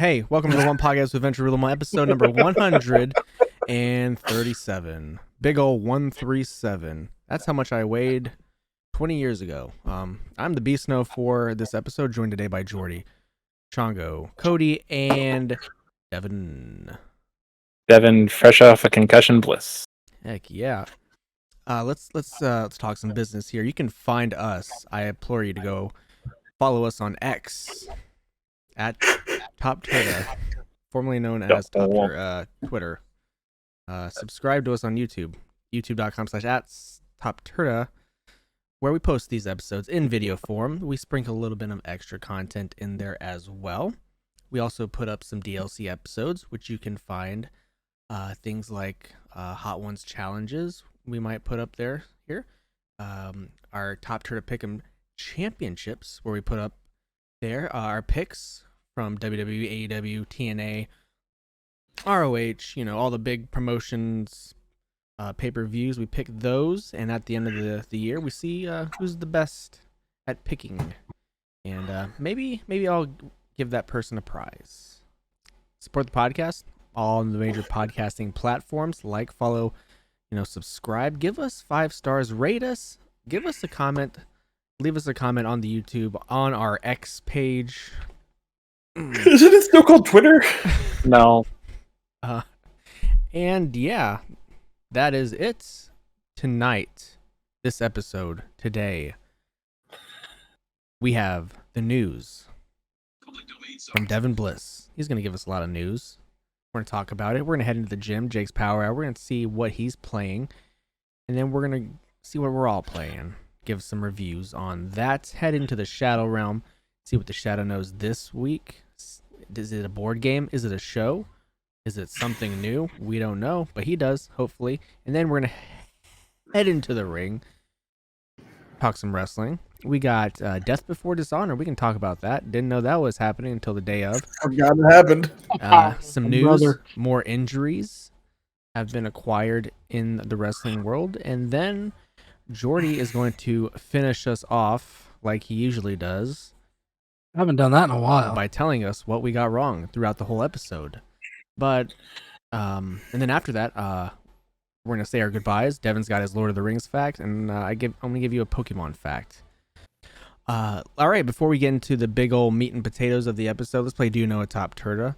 Hey, welcome to the One Podcast with Adventure Real episode number 137. Big ol' 137. That's how much I weighed 20 years ago. I'm the Beast Snow for this episode, joined today by Jordi, Chongo, Cody, and Devin. Devin, fresh off a concussion bliss. Heck yeah. Let's talk some business here. You can find us. I implore you to go follow us on X at TOPTERTA, formerly known as Twitter. Subscribe to us on YouTube, youtube.com/@TOPTERTA, where we post these episodes in video form. We sprinkle a little bit of extra content in there as well. We also put up some DLC episodes, which you can find things like Hot Ones challenges we might put up here. Our TOPTERTA Pick'em Championships, where we put up there our picks from WWE, AEW, TNA, ROH, all the big promotions, pay-per-views. We pick those, and at the end of the year, we see who's the best at picking. And maybe I'll give that person a prize. Support the podcast, all the major podcasting platforms. Like, follow, subscribe. Give us 5 stars. Rate us. Give us a comment. Leave us a comment on the YouTube, on our X page. Isn't it still called Twitter? No. And yeah, that is it tonight. This episode today, we have the news from Devin Bliss. He's going to give us a lot of news. We're going to talk about it. We're going to head into the gym, Jake's Power Hour. We're going to see what he's playing, and then we're going to see what we're all playing. Give some reviews on that. Head into the Shadow Realm. See what the Shadow knows this week. Is it a board game? Is it a show? Is it something new? We don't know, but he does, hopefully. And then we're going to head into the ring. Talk some wrestling. We got Death Before Dishonor. We can talk about that. Didn't know that was happening until the day of. Forgot it happened. Some news. More injuries have been acquired in the wrestling world. And then Jordi is going to finish us off like he usually does. I haven't done that in a while. By telling us what we got wrong throughout the whole episode. But, and then after that, we're going to say our goodbyes. Devin's got his Lord of the Rings fact, and I'm going to give you a Pokemon fact. All right, before we get into the big old meat and potatoes of the episode, let's play Do You Knowuh TOPTERTA.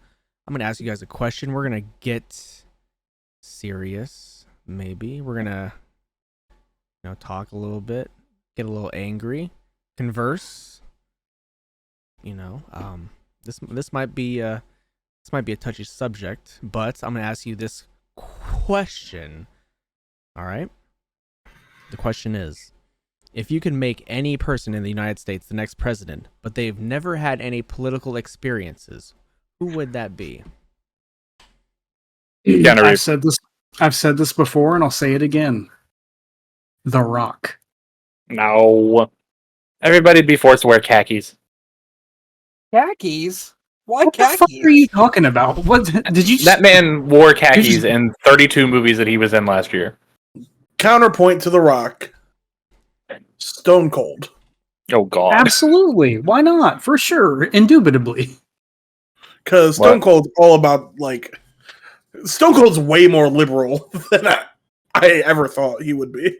I'm going to ask you guys a question. We're going to get serious, maybe. We're going to talk a little bit, get a little angry, converse. This might be a touchy subject, but I'm gonna ask you this question. All right. The question is, if you could make any person in the United States the next president, but they've never had any political experiences, who would that be? I've said this before, and I'll say it again. The Rock. No. Everybody'd be forced to wear khakis. Khakis? Why khakis? What the fuck are you talking about? What did you? That man wore khakis in 32 movies that he was in last year. Counterpoint to The Rock. Stone Cold. Oh, God. Absolutely. Why not? For sure. Indubitably. Because Stone Cold's all about, Stone Cold's way more liberal than I ever thought he would be.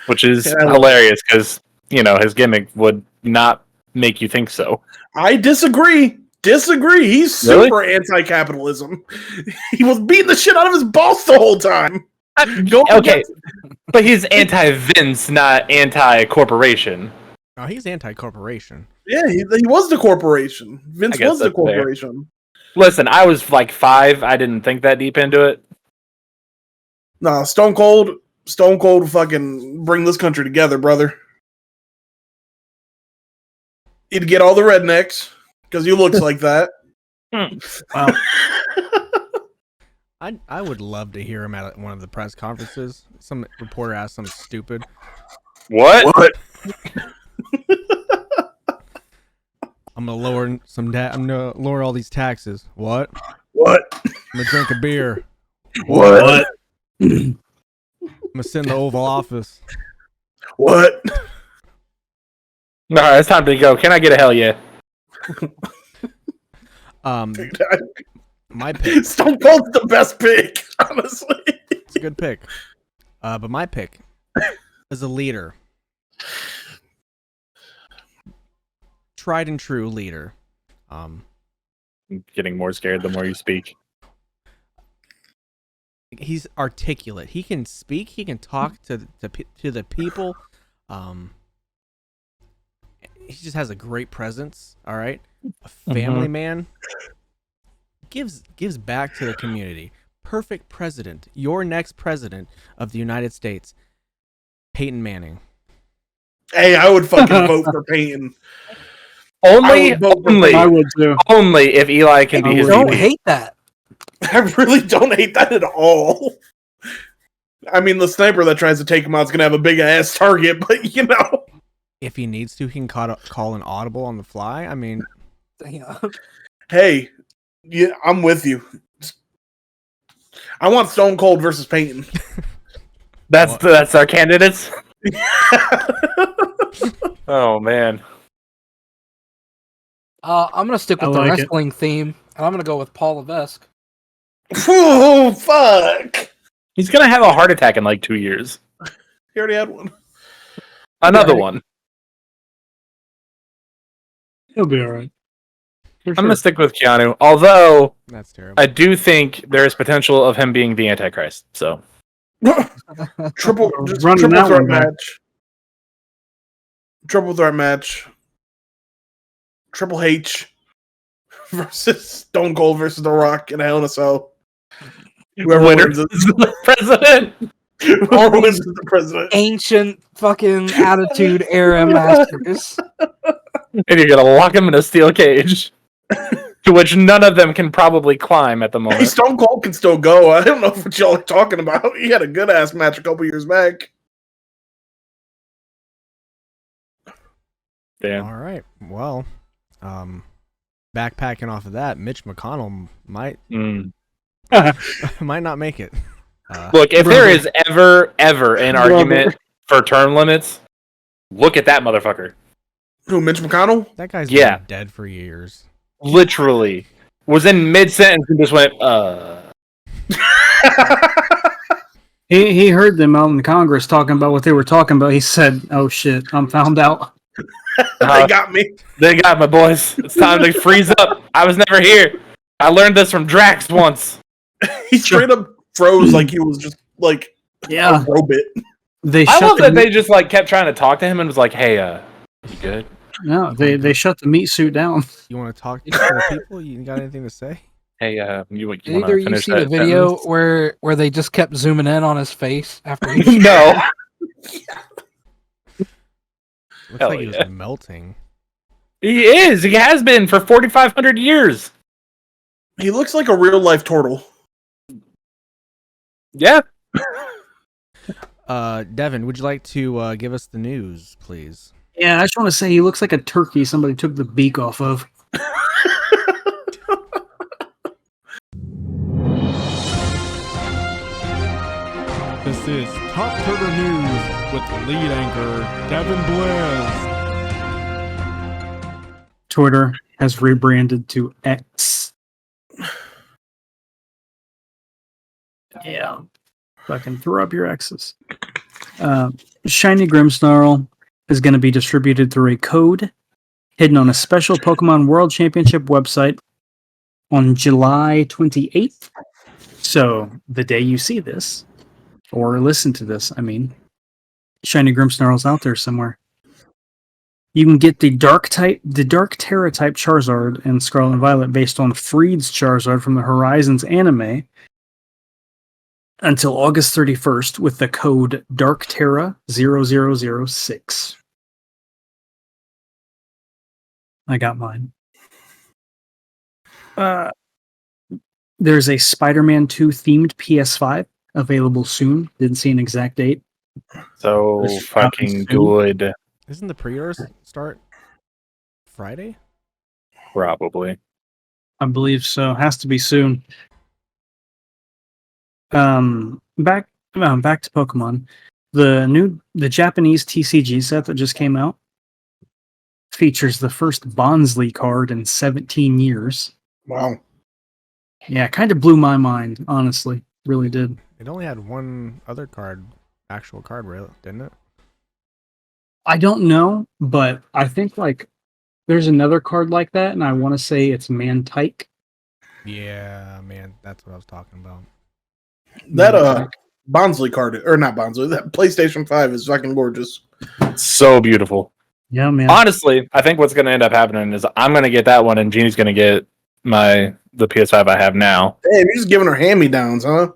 Which is hilarious because, his gimmick would not make you think so. I disagree. He's super anti-capitalism. He was beating the shit out of his boss the whole time. Okay, but he's anti-Vince, not anti-corporation. Oh, he's anti-corporation. Yeah, he was the corporation. Vince was the corporation. Fair. Listen, I was 5. I didn't think that deep into it. Nah, Stone Cold fucking bring this country together, brother. He'd get all the rednecks, because he looks like that. Wow. I would love to hear him at one of the press conferences. Some reporter asked something stupid. What? I'm gonna lower all these taxes. What? I'm gonna drink a beer. What? I'm gonna sit in the Oval Office. What? No, it's time to go. Can I get a hell yeah? My pick. Stone Cold's the best pick, honestly. It's a good pick. But my pick is a leader. Tried and true leader. I'm getting more scared the more you speak. He's articulate. He can speak. He can talk to the people. He just has a great presence. All right, a family man. Gives back to the community. Perfect president. Your next president of the United States, Peyton Manning. Hey, I would fucking vote for Peyton. Only I would too. if Eli can be his Don't VP. hate that. I really don't hate that at all. I mean, the sniper that tries to take him out is going to have a big ass target, but you know. If he needs to, he can call an audible on the fly. I mean, Hey, yeah, I'm with you. I want Stone Cold versus Peyton. That's our candidates. Oh man. I'm gonna stick with I the like it. wrestling theme, and I'm gonna go with Paul Levesque. Oh, fuck. He's gonna have a heart attack in like 2 years. He already had one. Another one. He'll be all right. I'm gonna stick with Keanu, although that's terrible. I do think there is potential of him being the Antichrist. So Triple Running that threat one back. match. Triple threat match. Triple H versus Stone Cold versus The Rock and Hell in a Cell. Whoever winner wins is is the president. whoever wins is the president. Ancient fucking attitude era masters. And you're gonna lock him in a steel cage, to which none of them can probably climb at the Hey, moment. Stone Cold can still go. I don't know what y'all are talking about. He had a good ass match a couple years back. Damn. All right. Well, backpacking off of that, Mitch McConnell might not make it. Look, if there is ever an argument for term limits, look at that motherfucker. Who, Mitch McConnell? That guy's Yeah. been dead for years. Literally was in mid sentence and just went, He heard them out in Congress talking about what they were talking about. He said, "Oh shit, I'm found out." They got me. They got my boys. It's time to freeze up. I was never here. I learned this from Drax once. He straight up froze like he was just like Yeah, a robot. they I shut love the that they just like kept trying to talk to him and was like, "Hey, you good?" no, they shut the meat suit down. You want to talk to the people? You got anything to say? Hey, you want to Either you finish see that the video sentence? where they just kept zooming in on his face after he No. Looks Hell like he was yeah. melting. He is. He has been for 4,500 years. He looks like a real life turtle. Yeah. Devin, would you like to give us the news, please? Yeah, I just want to say he looks like a turkey somebody took the beak off of. This is Top Turtle News with lead anchor Devin Blizz. Twitter has rebranded to X. Yeah. Fucking throw up your X's. Shiny Grimmsnarl is going to be distributed through a code hidden on a special Pokemon World Championship website on July 28th. So, the day you see this, or listen to this, I mean, Shiny Grimmsnarl's out there somewhere. You can get the Dark Terra type Charizard and Scarlet and Violet based on Freed's Charizard from the Horizons anime until August 31st with the code DarkTerra0006. I got mine. There's a Spider-Man 2 themed PS5 available soon. Didn't see an exact date. So It's fucking coming good. Isn't the pre-orders start Friday? Probably. I believe so. Has to be soon. Back to Pokemon. The Japanese TCG set that just came out features the first Bonsly card in 17 years. Wow. Yeah, it kind of blew my mind, honestly. Really did. It only had one other card, actual card, didn't it? I don't know, but I think like there's another card like that, and I want to say it's Mantike. Yeah, man, that's what I was talking about. That Bonsley card, or not Bonsley, that PlayStation 5 is fucking gorgeous. So beautiful. Yeah, man. Honestly, I think what's going to end up happening is I'm going to get that one, and Jeannie's going to get the PS5 I have now. Hey, you're just giving her hand-me-downs, huh?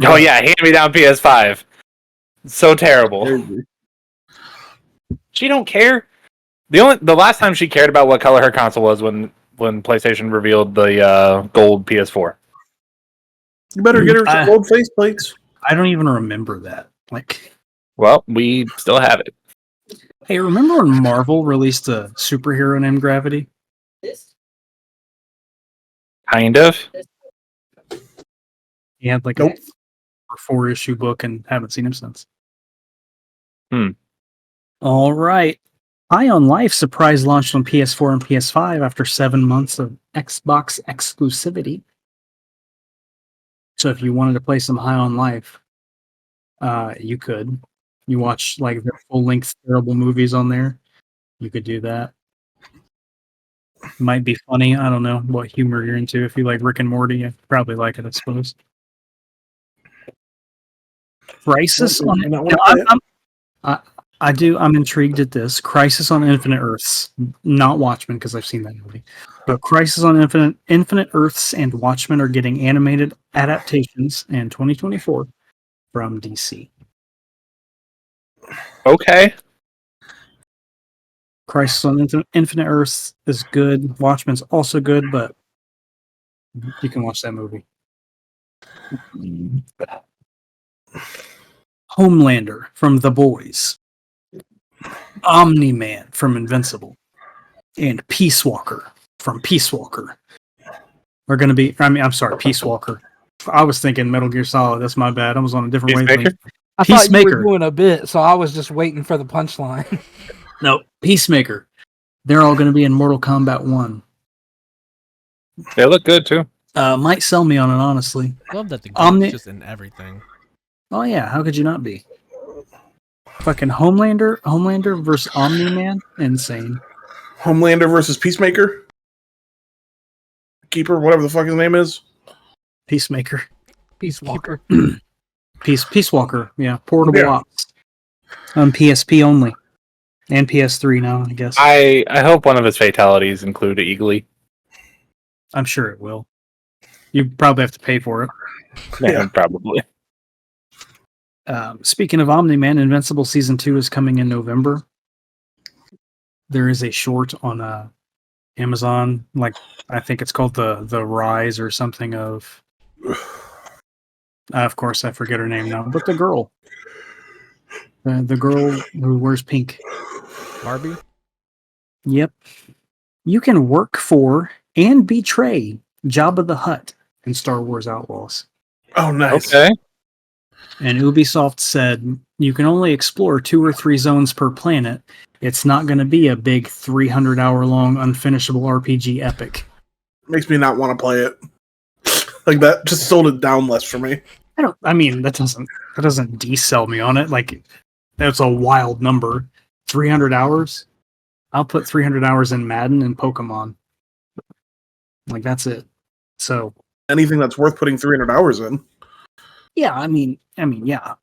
Oh yeah, hand me down PS5. So terrible. She don't care. The last time she cared about what color her console was when PlayStation revealed the gold PS4. You better get her some gold faceplates. I don't even remember that. Like, Well, we still have it. hey, remember when Marvel released a superhero named Gravity? Kind of. He had like Nope. a 4-issue book and haven't seen him since. Hmm. All right. High on Life surprise launched on PS4 and PS5 after 7 months of Xbox exclusivity. So if you wanted to play some High on Life, you could. You watch like their full-length terrible movies on there. You could do that. Might be funny. I don't know what humor you're into. If you like Rick and Morty, you probably like it, I suppose. Crisis on I do. I'm intrigued at this. Crisis on Infinite Earths, not Watchmen, because I've seen that movie. But Crisis on Infinite Earths and Watchmen are getting animated adaptations in 2024 from DC. Okay. Crisis on Infinite Earths is good. Watchmen's also good, but you can watch that movie. Homelander from The Boys. Omni-Man from Invincible. And Peace Walker from Peace Walker are going to be... I'm sorry, Peace Walker. I was thinking Metal Gear Solid. That's my bad. I was on a different wavelength. I thought you Peacemaker. were doing a bit, so I was just waiting for the punchline. No, Peacemaker. They're all going to be in Mortal Kombat 1. They look good too. Might sell me on it, honestly. I love that the Omni- game's just in everything. Oh yeah, how could you not be? Fucking Homelander versus Omni-Man? Insane. Homelander versus Peacemaker? Keeper, whatever the fuck his name is. Peacemaker. Peace Walker. Peace Walker, yeah. Portable Yeah. ops. On PSP only. And PS3 now, I guess. I hope one of his fatalities include Eagly. I'm sure it will. You probably have to pay for it. Yeah, probably. Speaking of Omni-Man, Invincible Season 2 is coming in November. There is a short on Amazon, like I think it's called the Rise or something of... of course, I forget her name now, but the girl. The girl who wears pink. Barbie? Yep. You can work for and betray Jabba the Hutt in Star Wars Outlaws. Oh, nice. Okay. And Ubisoft said you can only explore 2 or 3 zones per planet. It's not going to be a big 300-hour-long unfinishable RPG epic. Makes me not want to play it. Like that just sold it down less for me. That doesn't decel me on it. Like, that's a wild number. 300 hours? I'll put 300 hours in Madden and Pokemon. Like, that's it. So, Anything that's worth putting 300 hours in. yeah, I mean, yeah.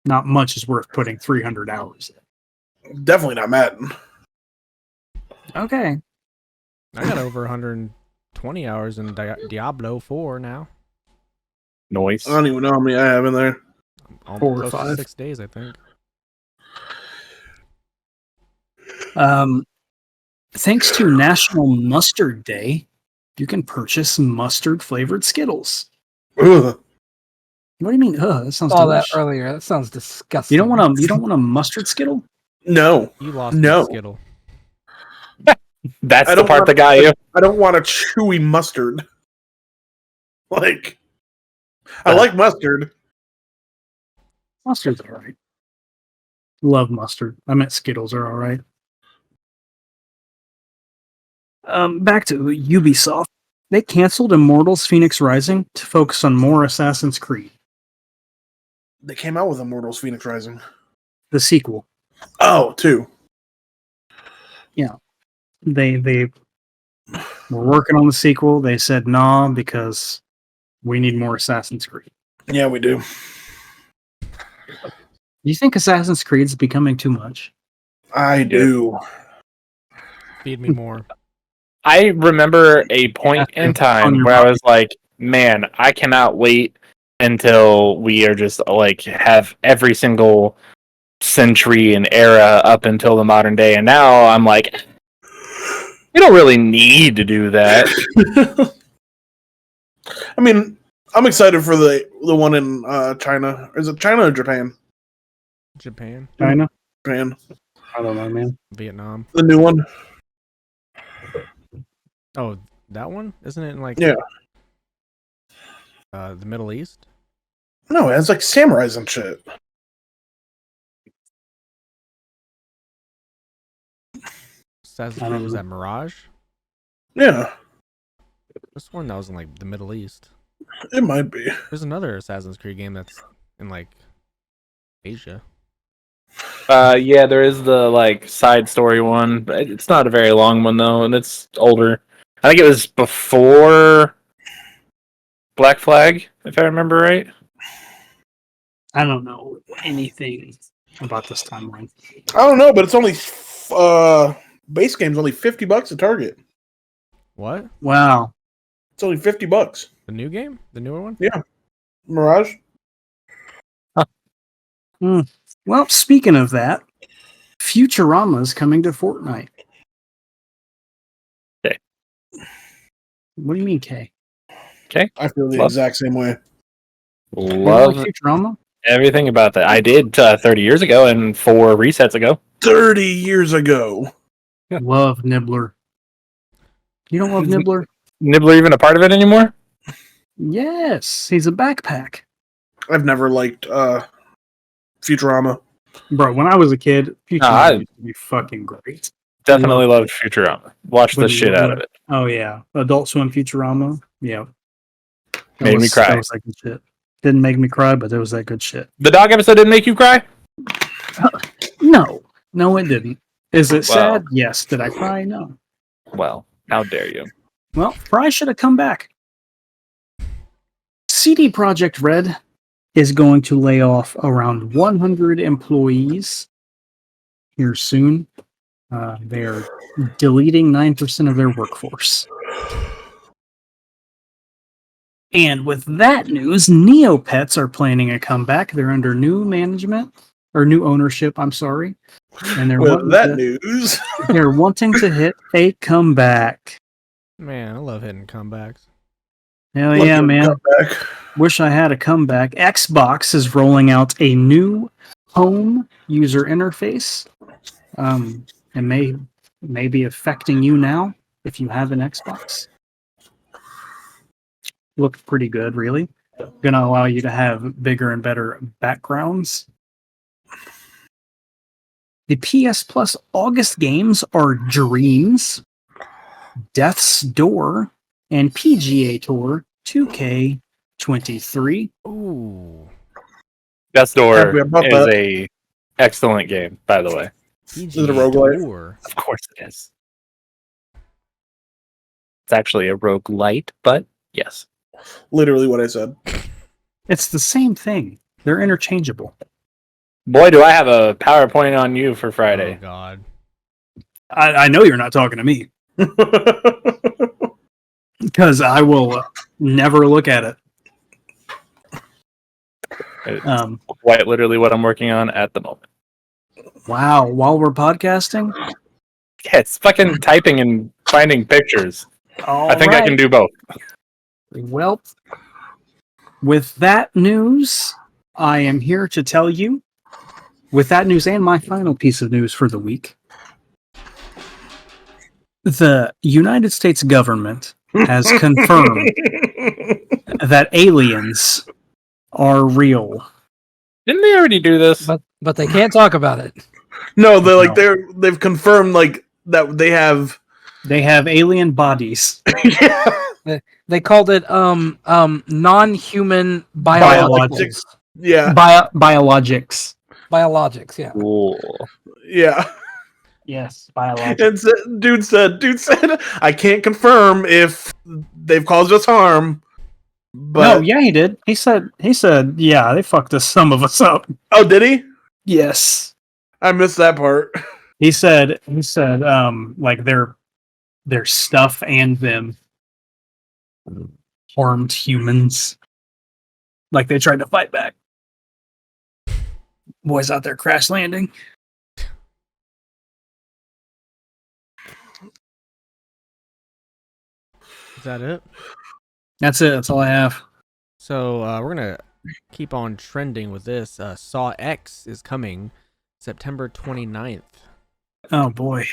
Not much is worth putting 300 hours in. Definitely not Madden. Okay. I got over 120 hours in Diablo 4 now. Noise. I don't even know how many I have in there. Almost 4 or close to 5. 6 days, I think. Thanks to National Mustard Day, you can purchase mustard-flavored Skittles. Ugh. What do you mean? That sounds Saw that delicious. earlier. That sounds disgusting. You don't want a mustard Skittle? No. You lost No. the Skittle. That's I the don't part want- that got you. I don't want a chewy mustard. Like, I like mustard. Mustard's alright. Love mustard. I meant Skittles are alright. Back to Ubisoft. They canceled Immortals Phoenix Rising to focus on more Assassin's Creed, They came out with Immortals Phoenix Rising. the sequel. Oh, 2. They were working on the sequel. They said nah because we need more Assassin's Creed. Yeah, we do. Do you think Assassin's Creed's becoming too much? I do. Feed me more. I remember a point in time where I was like, man, I cannot wait until we are just like have every single century and era up until the modern day. And now I'm like, you don't really need to do that. I mean, I'm excited for the one in China. Is it China or Japan? Japan, China? Japan. I don't know, man. Vietnam. The new one. Oh, that one? Isn't it in like Yeah. the Middle East? No, it has like samurais and shit. Assassin's I Creed don't was know. that Mirage? Yeah, I sworn that was in like the Middle East. it might be. There's another Assassin's Creed game that's in like Asia. Yeah, there is the like side story one, but it's not a very long one though, and it's older. I think it was before Black Flag, if I remember right. I don't know anything about this timeline. I don't know, but it's only base game's only $50 at Target. What? Wow. It's only $50. The new game? The newer one? Mirage. Well, speaking of that, Futurama is coming to Fortnite. Okay. What do you mean, K? I feel the Love- exact same way. You don't Love like Futurama? everything about that. I did 30 years ago and 4 resets ago. 30 years ago. Yeah. Love Nibbler. You don't love Nibbler? Nibbler even a part of it anymore? Yes, he's a backpack. I've never liked Futurama. Bro, when I was a kid, Futurama I- used to be fucking great. Definitely loved Futurama. Watched the When- shit out of it. Oh, yeah. Adult Swim Futurama. Yeah. Made me cry. That was that good shit. Didn't make me cry, but there was that good shit. The dog episode didn't make you cry? No. No, it didn't. Is it Wow. sad? Yes. Did I cry? No. Well, how dare you? Well, Fry should have come back. CD Projekt Red is going to lay off around 100 employees here soon. They're deleting 9% of their workforce. And with that news, Neopets are planning a comeback. They're under new management, or new ownership, I'm sorry. And they're With that news. they're wanting to hit a comeback. Man, I love hitting comebacks. Hell Look yeah, at man. comeback. Wish I had a comeback. Xbox is rolling out a new home user interface. It may be affecting you now if you have an Xbox. Looked pretty good, really. Gonna allow you to have bigger and better backgrounds. The PS Plus August games are Dreams, Death's Door, and PGA Tour 2K23. Ooh. Death's Door Happy about is that. a excellent game, by the way. it a roguelite? Tour. Of course it is. It's actually a roguelite, but yes. Literally what I said. It's the same thing. They're interchangeable. Boy, do I have a PowerPoint on you for Friday. Oh God. I know you're not talking to me because I will never look at it. It's quite literally what I'm working on at the moment. Wow. While we're podcasting, Yeah, it's fucking typing and finding pictures. I think I can do both. Well, with that news, I am here to tell you, with that news and my final piece of news for the week, the United States government has confirmed that aliens are real. Didn't they already do this? But they can't talk about it. No, they've confirmed like that they have They have alien bodies. yeah. They called it non-human Biologics. Yeah, Biologics. biologics. Yeah. Cool. yeah. Yes, biologics. And dude said, I can't confirm if they've caused us harm. But No, yeah, he did. He said, yeah, they fucked some of us up. oh, did he? Yes. I missed that part. He said, like their stuff and them harmed humans. Like they tried to fight back. Boys out there crash landing. Is that it? That's it. That's all I have. So we're gonna keep on trending with this. Saw X is coming September 29th. Oh boy.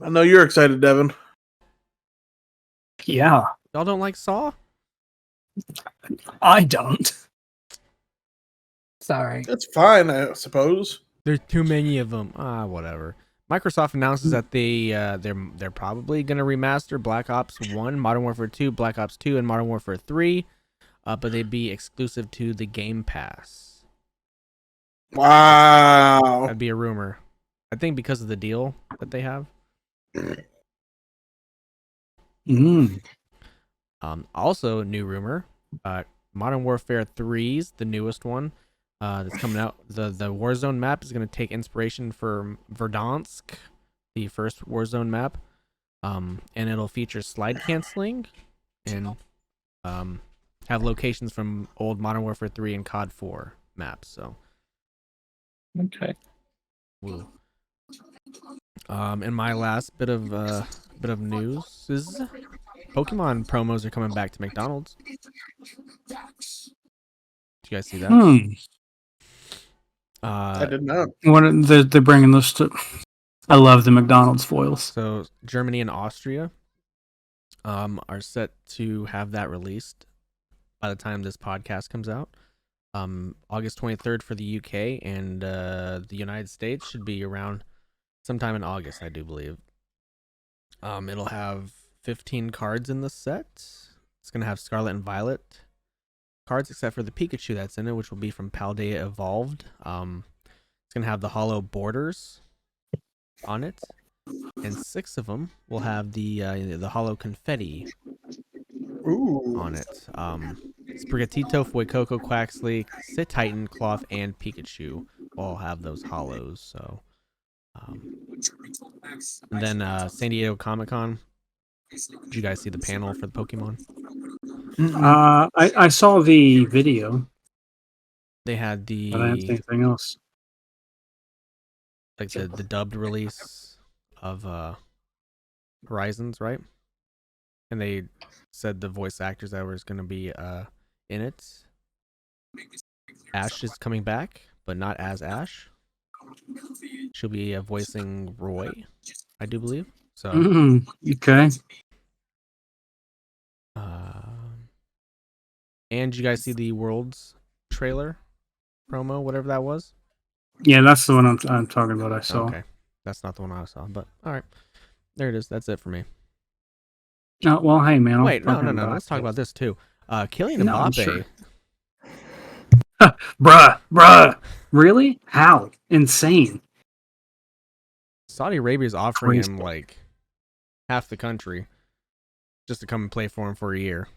I know you're excited, Devin. Yeah, Y'all don't like Saw? I don't. Sorry. That's fine, I suppose. There's too many of them. Whatever. Microsoft announces that they're probably gonna remaster Black Ops 1, Modern Warfare 2, Black Ops 2, and Modern Warfare 3, but they'd be exclusive to the Game Pass. Wow. That'd be a rumor. I think because of the deal that they have. Also, new rumor. Modern Warfare 3's the newest one. That's coming out. The Warzone map is going to take inspiration from Verdansk, the first Warzone map, and it'll feature slide canceling and have locations from old Modern Warfare 3 and COD 4 maps. So, Okay. woo. And my last bit of news is Pokemon promos are coming back to McDonald's. Did you guys see that? I did not. They're bringing those to. I love the McDonald's foils. So Germany and Austria are set to have that released by the time this podcast comes out. August 23rd for the UK, and the United States should be around sometime in August, I do believe. It'll have 15 cards in the set. It's going to have Scarlet and Violet cards, except for the Pikachu that's in it, which will be from Paldea Evolved. It's going to have the hollow borders on it, and 6 of them will have the hollow confetti on it. Sprigatito, Fuecoco, Quaxley, Sit Titan, Cloth, and Pikachu all have those hollows. So, and then San Diego Comic-Con. Did you guys see the panel for the Pokemon? I saw the video. They had I didn't see anything else. like the dubbed release of Horizons, right? And they said the voice actors that was going to be in it. Ash is coming back, but not as Ash. She'll be voicing Roy, I do believe. So, Okay. and did you guys see the Worlds trailer promo, whatever that was? Yeah, that's the one I'm talking about. I saw. Okay, that's not the one I saw, but all right, there it is. That's it for me. Oh, well, hey man. Wait, no. Let's talk about this too. Kylian Mbappe. Sure. Bruh. Really? How? Insane. Saudi Arabia is offering Crazy. him like half the country just to come and play for him for a year.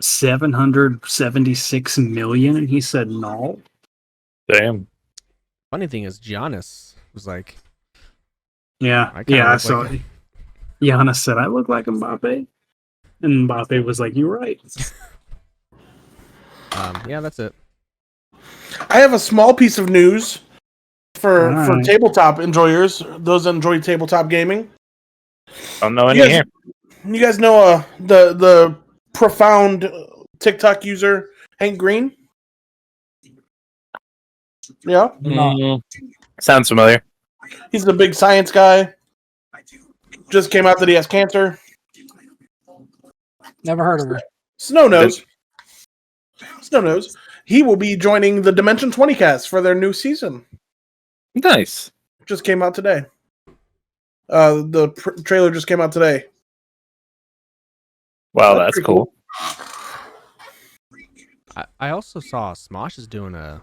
776 million, and he said no. Damn. Funny thing is, Giannis was like, Yeah, I kinda I look saw like it. Giannis said, "I look like Mbappe," and Mbappe was like, "You're right." yeah, that's it. I have a small piece of news for Alright. tabletop enjoyers, those that enjoy tabletop gaming. Don't know any Yes. here. You guys know the profound TikTok user Hank Green? Yeah, Sounds familiar. he's the big science guy. Just came out that he has cancer. Never heard of her. Snow Nose. He will be joining the Dimension 20 cast for their new season. Nice. Just came out today. The trailer just came out today. Wow, that's pretty cool. I also saw Smosh is doing a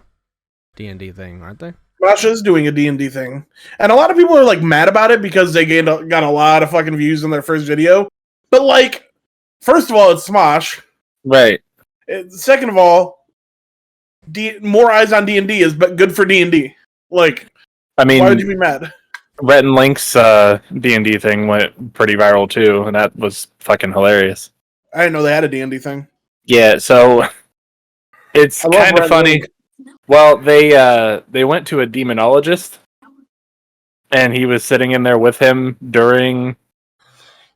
D&D thing, aren't they? Smosh is doing a D&D thing. And a lot of people are like mad about it because they got a lot of fucking views in their first video. But like, first of all, it's Smosh. Right. Second of all, more eyes on D&D is good for D&D. Like, I mean, why would you be mad? Rhett and Link's D&D thing went pretty viral too, and that was fucking hilarious. I didn't know they had a D&D thing. Yeah, so it's I love kind Rhett of and funny. Link. Well, they went to a demonologist, and he was sitting in there with him during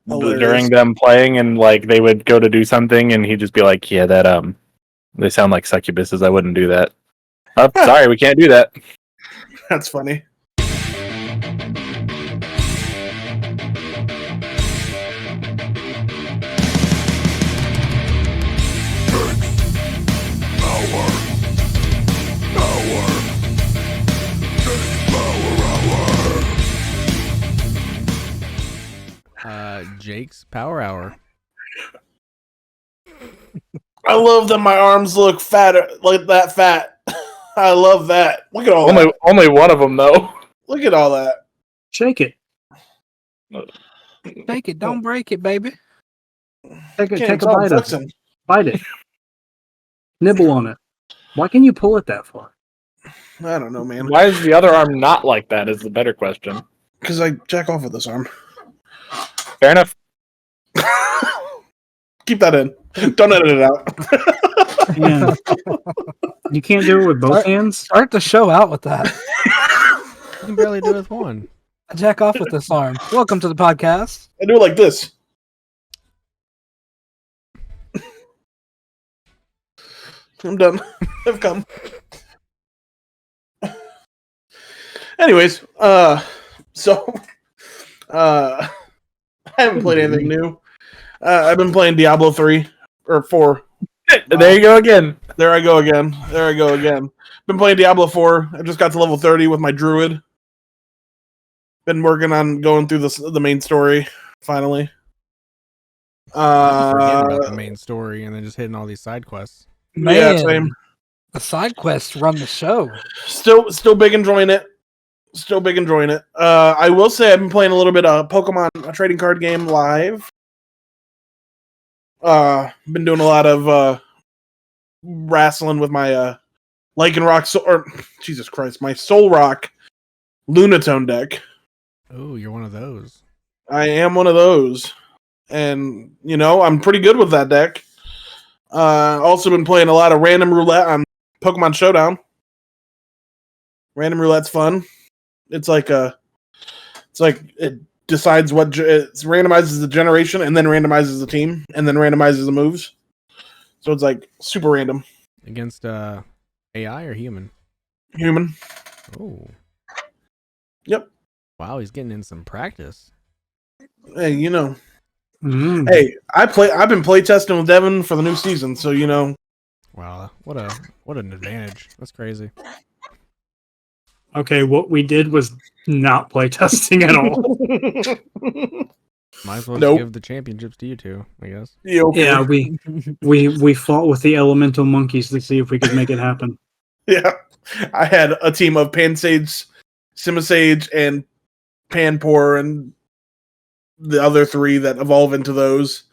them playing, and like they would go to do something, and he'd just be like, "Yeah, that they sound like succubuses. I wouldn't do that. Oh, sorry, we can't do that." That's funny. Jake's Power Hour. I love that my arms look fatter, like that fat. I love that. Look at all that. Only one of them though. Look at all that. Shake it. Take it, don't break it, baby. Take Can't a tell I'm bite of it. flexing. Bite it. Nibble on it. Why can you pull it that far? I don't know, man. Why is the other arm not like that? Is the better question. Because I jack off with this arm. Fair enough. Keep that in. Don't edit it out. Yeah. You can't do it with both hands? Start the show out with that. You can barely do it with one. I jack off with this arm. Welcome to the podcast. I do it like this. I'm done. I've come. Anyways, so I haven't played anything new. I've been playing Diablo 3 or 4. There you go again. There I go again. Been playing Diablo 4. I just got to level 30 with my druid. Been working on going through the main story finally. Forgetting about the main story and then just hitting all these side quests. Man, yeah, same. the side quests run the show. Still big enjoying it. I will say I've been playing a little bit of Pokemon, a trading card game live. Been doing a lot of wrestling with my Jesus Christ, my Soul Rock Lunatone deck. Oh, you're one of those. I am one of those. And, I'm pretty good with that deck. Also been playing a lot of random roulette on Pokemon Showdown. Random roulette's fun. It decides it randomizes the generation and then randomizes the team and then randomizes the moves. So it's like super random. Against AI or human? Human. Oh. Yep. Wow, he's getting in some practice. Hey, Mm. Hey, I've been playtesting with Devin for the new season, so Wow, what an advantage. That's crazy. Okay, what we did was not play testing at all. Might as well Nope. just give the championships to you two, I guess. Yeah, we fought with the elemental monkeys to see if we could make it happen. Yeah. I had a team of Pansage, Simisage, and Panpour, and the other 3 that evolve into those.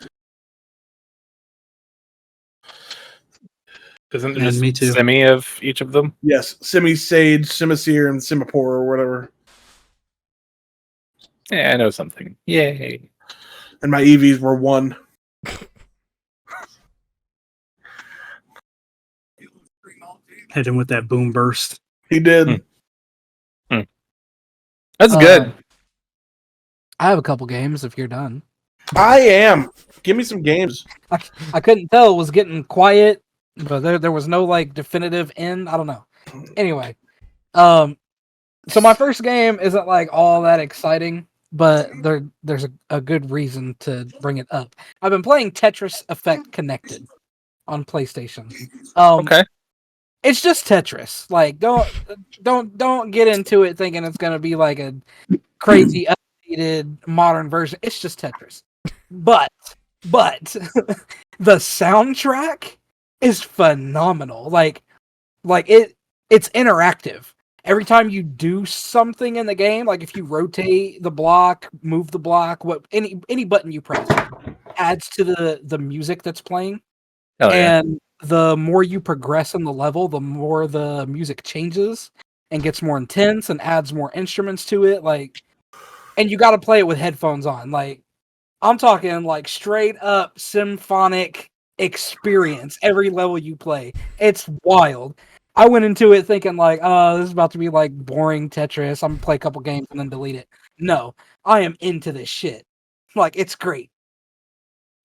Isn't it And just me too. semi of each of them? Yes, Simisage, Simisear, and Simipour, or whatever. Yeah, I know something. Yay. And my EVs were 1. Hit him with that boom burst. He did. That's good. I have a couple games if you're done. I am. Give me some games. I couldn't tell. It was getting quiet, but there was no definitive end. I don't know. Anyway, so my first game isn't all that exciting, but there's a good reason to bring it up. I've been playing Tetris Effect Connected on PlayStation. Okay. It's just Tetris. Don't get into it thinking it's gonna be a crazy updated modern version. It's just Tetris. But the soundtrack is phenomenal. Like it's interactive. Every time you do something in the game, like if you rotate the block, move the block, any button you press adds to the music that's playing. Hell yeah. And the more you progress in the level, the more the music changes and gets more intense and adds more instruments to it. Like, and you got to play it with headphones on. Like, I'm talking like straight up symphonic experience every level you play. It's wild. I went into it thinking like, oh, this is about to be like boring Tetris. I'm gonna play a couple games and then delete it. No, I am into this shit. Like, it's great.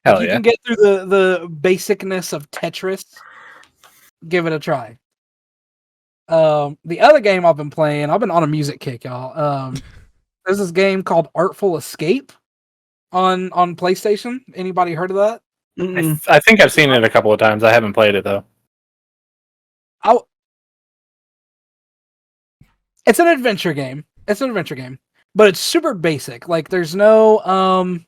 Hell If you yeah. can get through the basicness of Tetris, give it a try. The other game I've been playing, I've been on a music kick, y'all. There's this game called Artful Escape on PlayStation. Anybody heard of that? I think I've seen it a couple of times. I haven't played it though. It's an adventure game. But it's super basic. Like there's no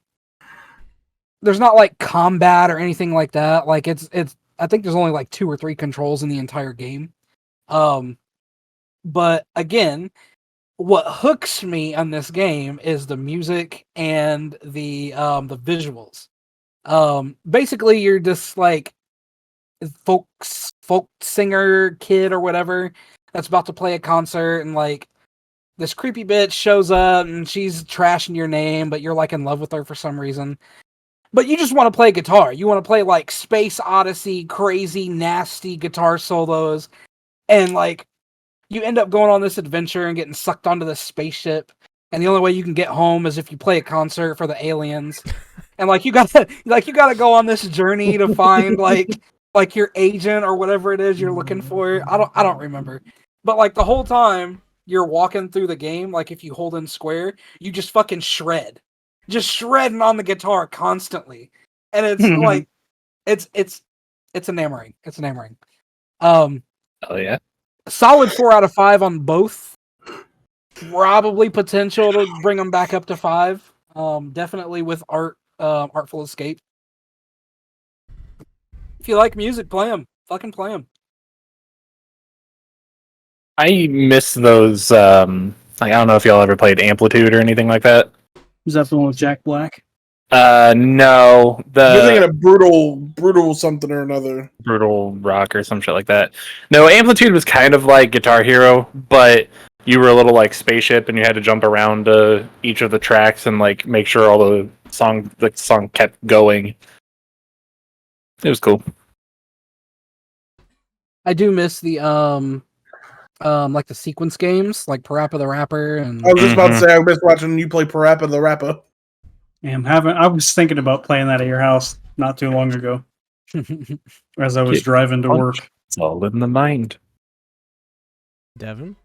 there's not like combat or anything like that. Like it's I think there's only like 2 or 3 controls in the entire game. But again, what hooks me on this game is the music and the visuals. Basically you're just like folk singer kid or whatever that's about to play a concert, and like this creepy bitch shows up and she's trashing your name, but you're like in love with her for some reason. But you just want to play guitar. You want to play like Space Odyssey, crazy, nasty guitar solos. And like you end up going on this adventure and getting sucked onto this spaceship. And the only way you can get home is if you play a concert for the aliens. And like you gotta go on this journey to find like your agent or whatever it is you're looking for. I don't remember. But like the whole time you're walking through the game, like if you hold in square, you just fucking shred. Just shredding on the guitar constantly. And it's like it's enamoring. It's enamoring. Oh yeah. Solid 4 out of 5 on both. Probably potential to bring them back up to 5. Definitely with Artful Escape. If you like music, play them. Fucking play them. I miss those. Like, I don't know if y'all ever played Amplitude or anything like that. Is that the one with Jack Black? No. You're thinking of brutal something or another. Brutal Rock or some shit like that. No, Amplitude was kind of like Guitar Hero, but you were a little like spaceship and you had to jump around each of the tracks and like make sure all the song kept going. It was cool. I do miss the like the sequence games, like Parappa the Rapper, and I was just about to say I miss watching you play Parappa the Rapper. Yeah, I was thinking about playing that at your house not too long ago as I was driving to work. It's all in the mind. Devin?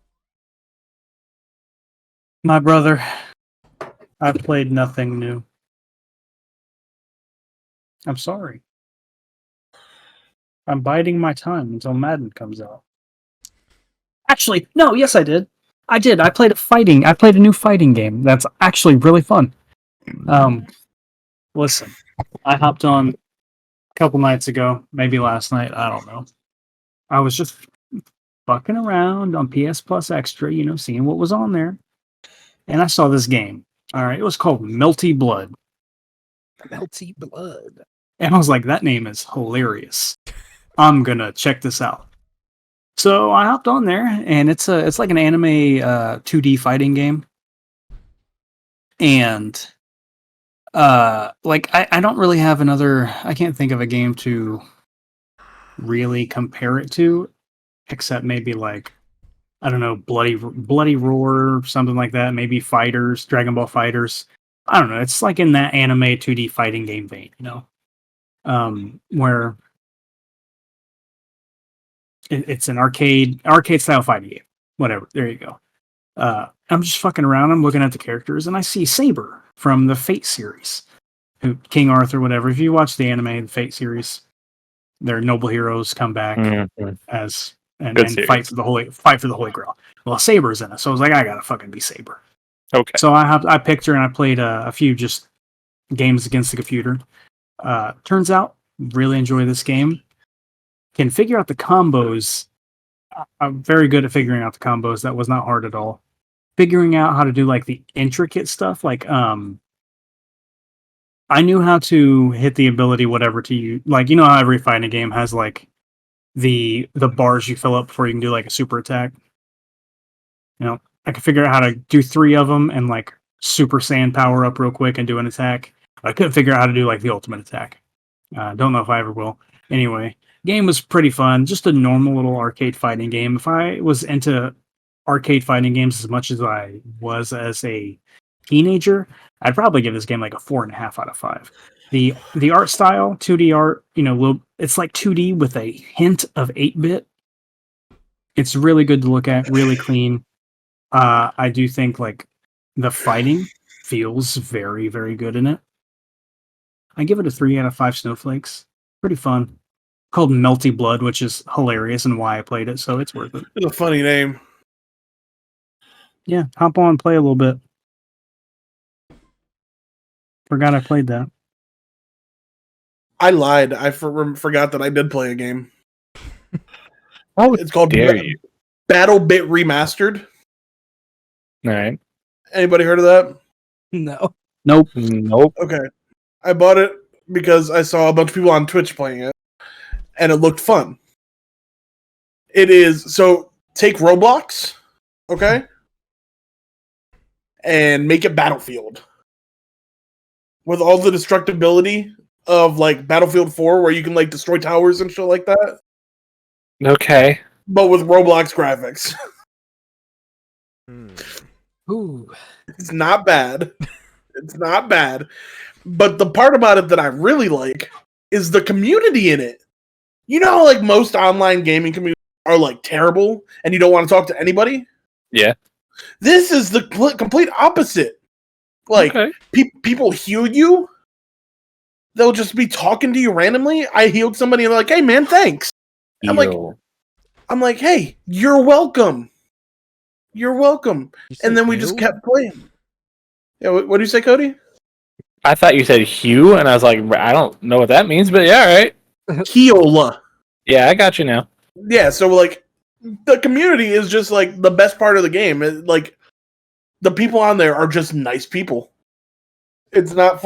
My brother, I've played nothing new. I'm sorry. I'm biding my time until Madden comes out. Actually, no, yes I did. I played a new fighting game that's actually really fun. Listen, I hopped on a couple nights ago, maybe last night, I don't know. I was just fucking around on PS Plus Extra, seeing what was on there. And I saw this game. All right, it was called Melty Blood. Melty Blood. And I was like, that name is hilarious. I'm gonna check this out. So I hopped on there, and it's like an anime 2D fighting game. And I don't really have I can't think of a game to really compare it to, except maybe like, I don't know, Bloody Roar or something like that. Maybe Fighters, Dragon Ball Fighters. I don't know. It's like in that anime 2D fighting game vein, where it's an arcade style fighting game. Whatever. There you go. I'm just fucking around. I'm looking at the characters, and I see Saber from the Fate series, King Arthur, whatever. If you watch the anime, the Fate series, their noble heroes come back as and fight for the holy grail. Well, Saber's in it, so I was like, I gotta fucking be Saber. Okay. So I picked her and I played a few just games against the computer. Turns out, really enjoy this game. Can figure out the combos. I'm very good at figuring out the combos. That was not hard at all. Figuring out how to do like the intricate stuff, like I knew how to hit the ability whatever to use. Like, you know how every fighting game has like the bars you fill up before you can do like a super attack. You know, I could figure out how to do 3 of them and like super saiyan power up real quick and do an attack. I couldn't figure out how to do like the ultimate attack. Don't know if I ever will. Anyway, game was pretty fun. Just a normal little arcade fighting game. If I was into arcade fighting games as much as I was as a teenager, I'd probably give this game like a 4.5 out of 5. The art style, 2D art, it's like 2D with a hint of 8-bit. It's really good to look at, really clean. I do think like the fighting feels very, very good in it. I give it a 3 out of 5 snowflakes. Pretty fun. Called Melty Blood, which is hilarious and why I played it, so it's worth it. It's a funny name. Yeah, hop on and play a little bit. Forgot I played that. I lied. I forgot that I did play a game. Oh, It's called dare you? Battle Bit Remastered. All right. Anybody heard of that? No. Nope. Nope. Okay. I bought it because I saw a bunch of people on Twitch playing it, and it looked fun. It is, so take Roblox, okay, and make it Battlefield. With all the destructibility of, like, Battlefield 4, where you can, like, destroy towers and shit like that, Okay. but with Roblox graphics. Ooh. It's not bad. It's not bad. But the part about it that I really like is the community in it. You know how, like, most online gaming communities are, like, terrible and you don't want to talk to anybody? Yeah. This is the complete opposite. Like, Okay. people heal you. They'll just be talking to you randomly. I healed somebody and they're like, hey, man, thanks. I'm like, hey, you're welcome. You're welcome. And then we just kept playing. Yeah, what do you say, Cody? I thought you said Hugh, and I was like, I don't know what that means, but yeah, all right. Keola. Yeah, I got you now. Yeah, so, like, the community is just, like, the best part of the game. Like, the people on there are just nice people. It's not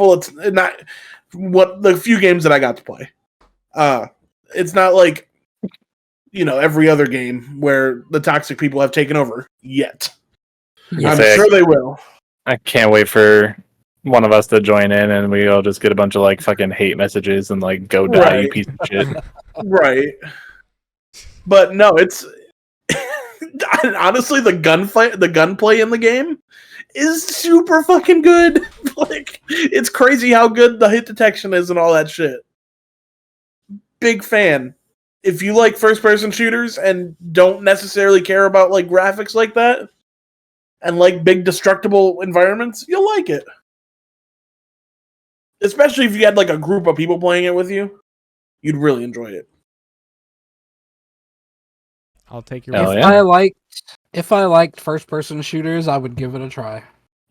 not what the few games that I got to play. It's not like, every other game where the toxic people have taken over yet. I'm sure they will. I can't wait for one of us to join in, and we all just get a bunch of like fucking hate messages and like go die, Right. you piece of shit. Right. But no, it's honestly the gunplay in the game is super fucking good. Like, it's crazy how good the hit detection is and all that shit. Big fan. If you like first person shooters and don't necessarily care about like graphics like that and like big destructible environments, you'll like it. Especially if you had like a group of people playing it with you, you'd really enjoy it. I'll take your Hell word. yeah. If I liked first person shooters, I would give it a try.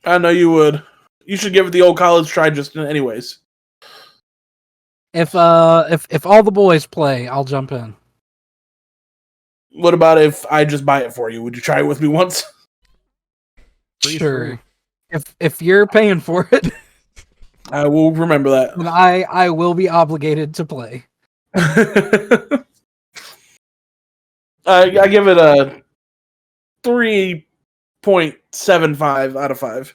I know you would. You should give it the old college try just anyways. If all the boys play, I'll jump in. What about if I just buy it for you? Would you try it with me once? Sure. If you're paying for it, I will remember that. then I will be obligated to play. I give it a 3.75 out of 5.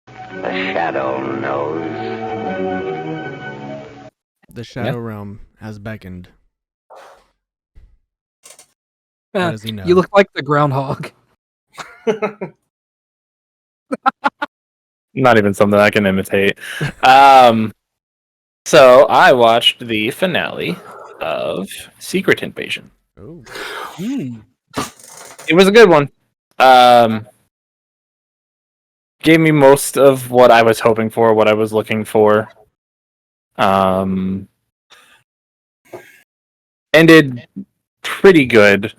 The shadow knows. The Shadow Realm has beckoned. How does he know? You look like the groundhog. Not even something I can imitate. So I watched the finale of Secret Invasion. Oh. It was a good one. Gave me most of what I was hoping for, what I was looking for. Ended pretty good.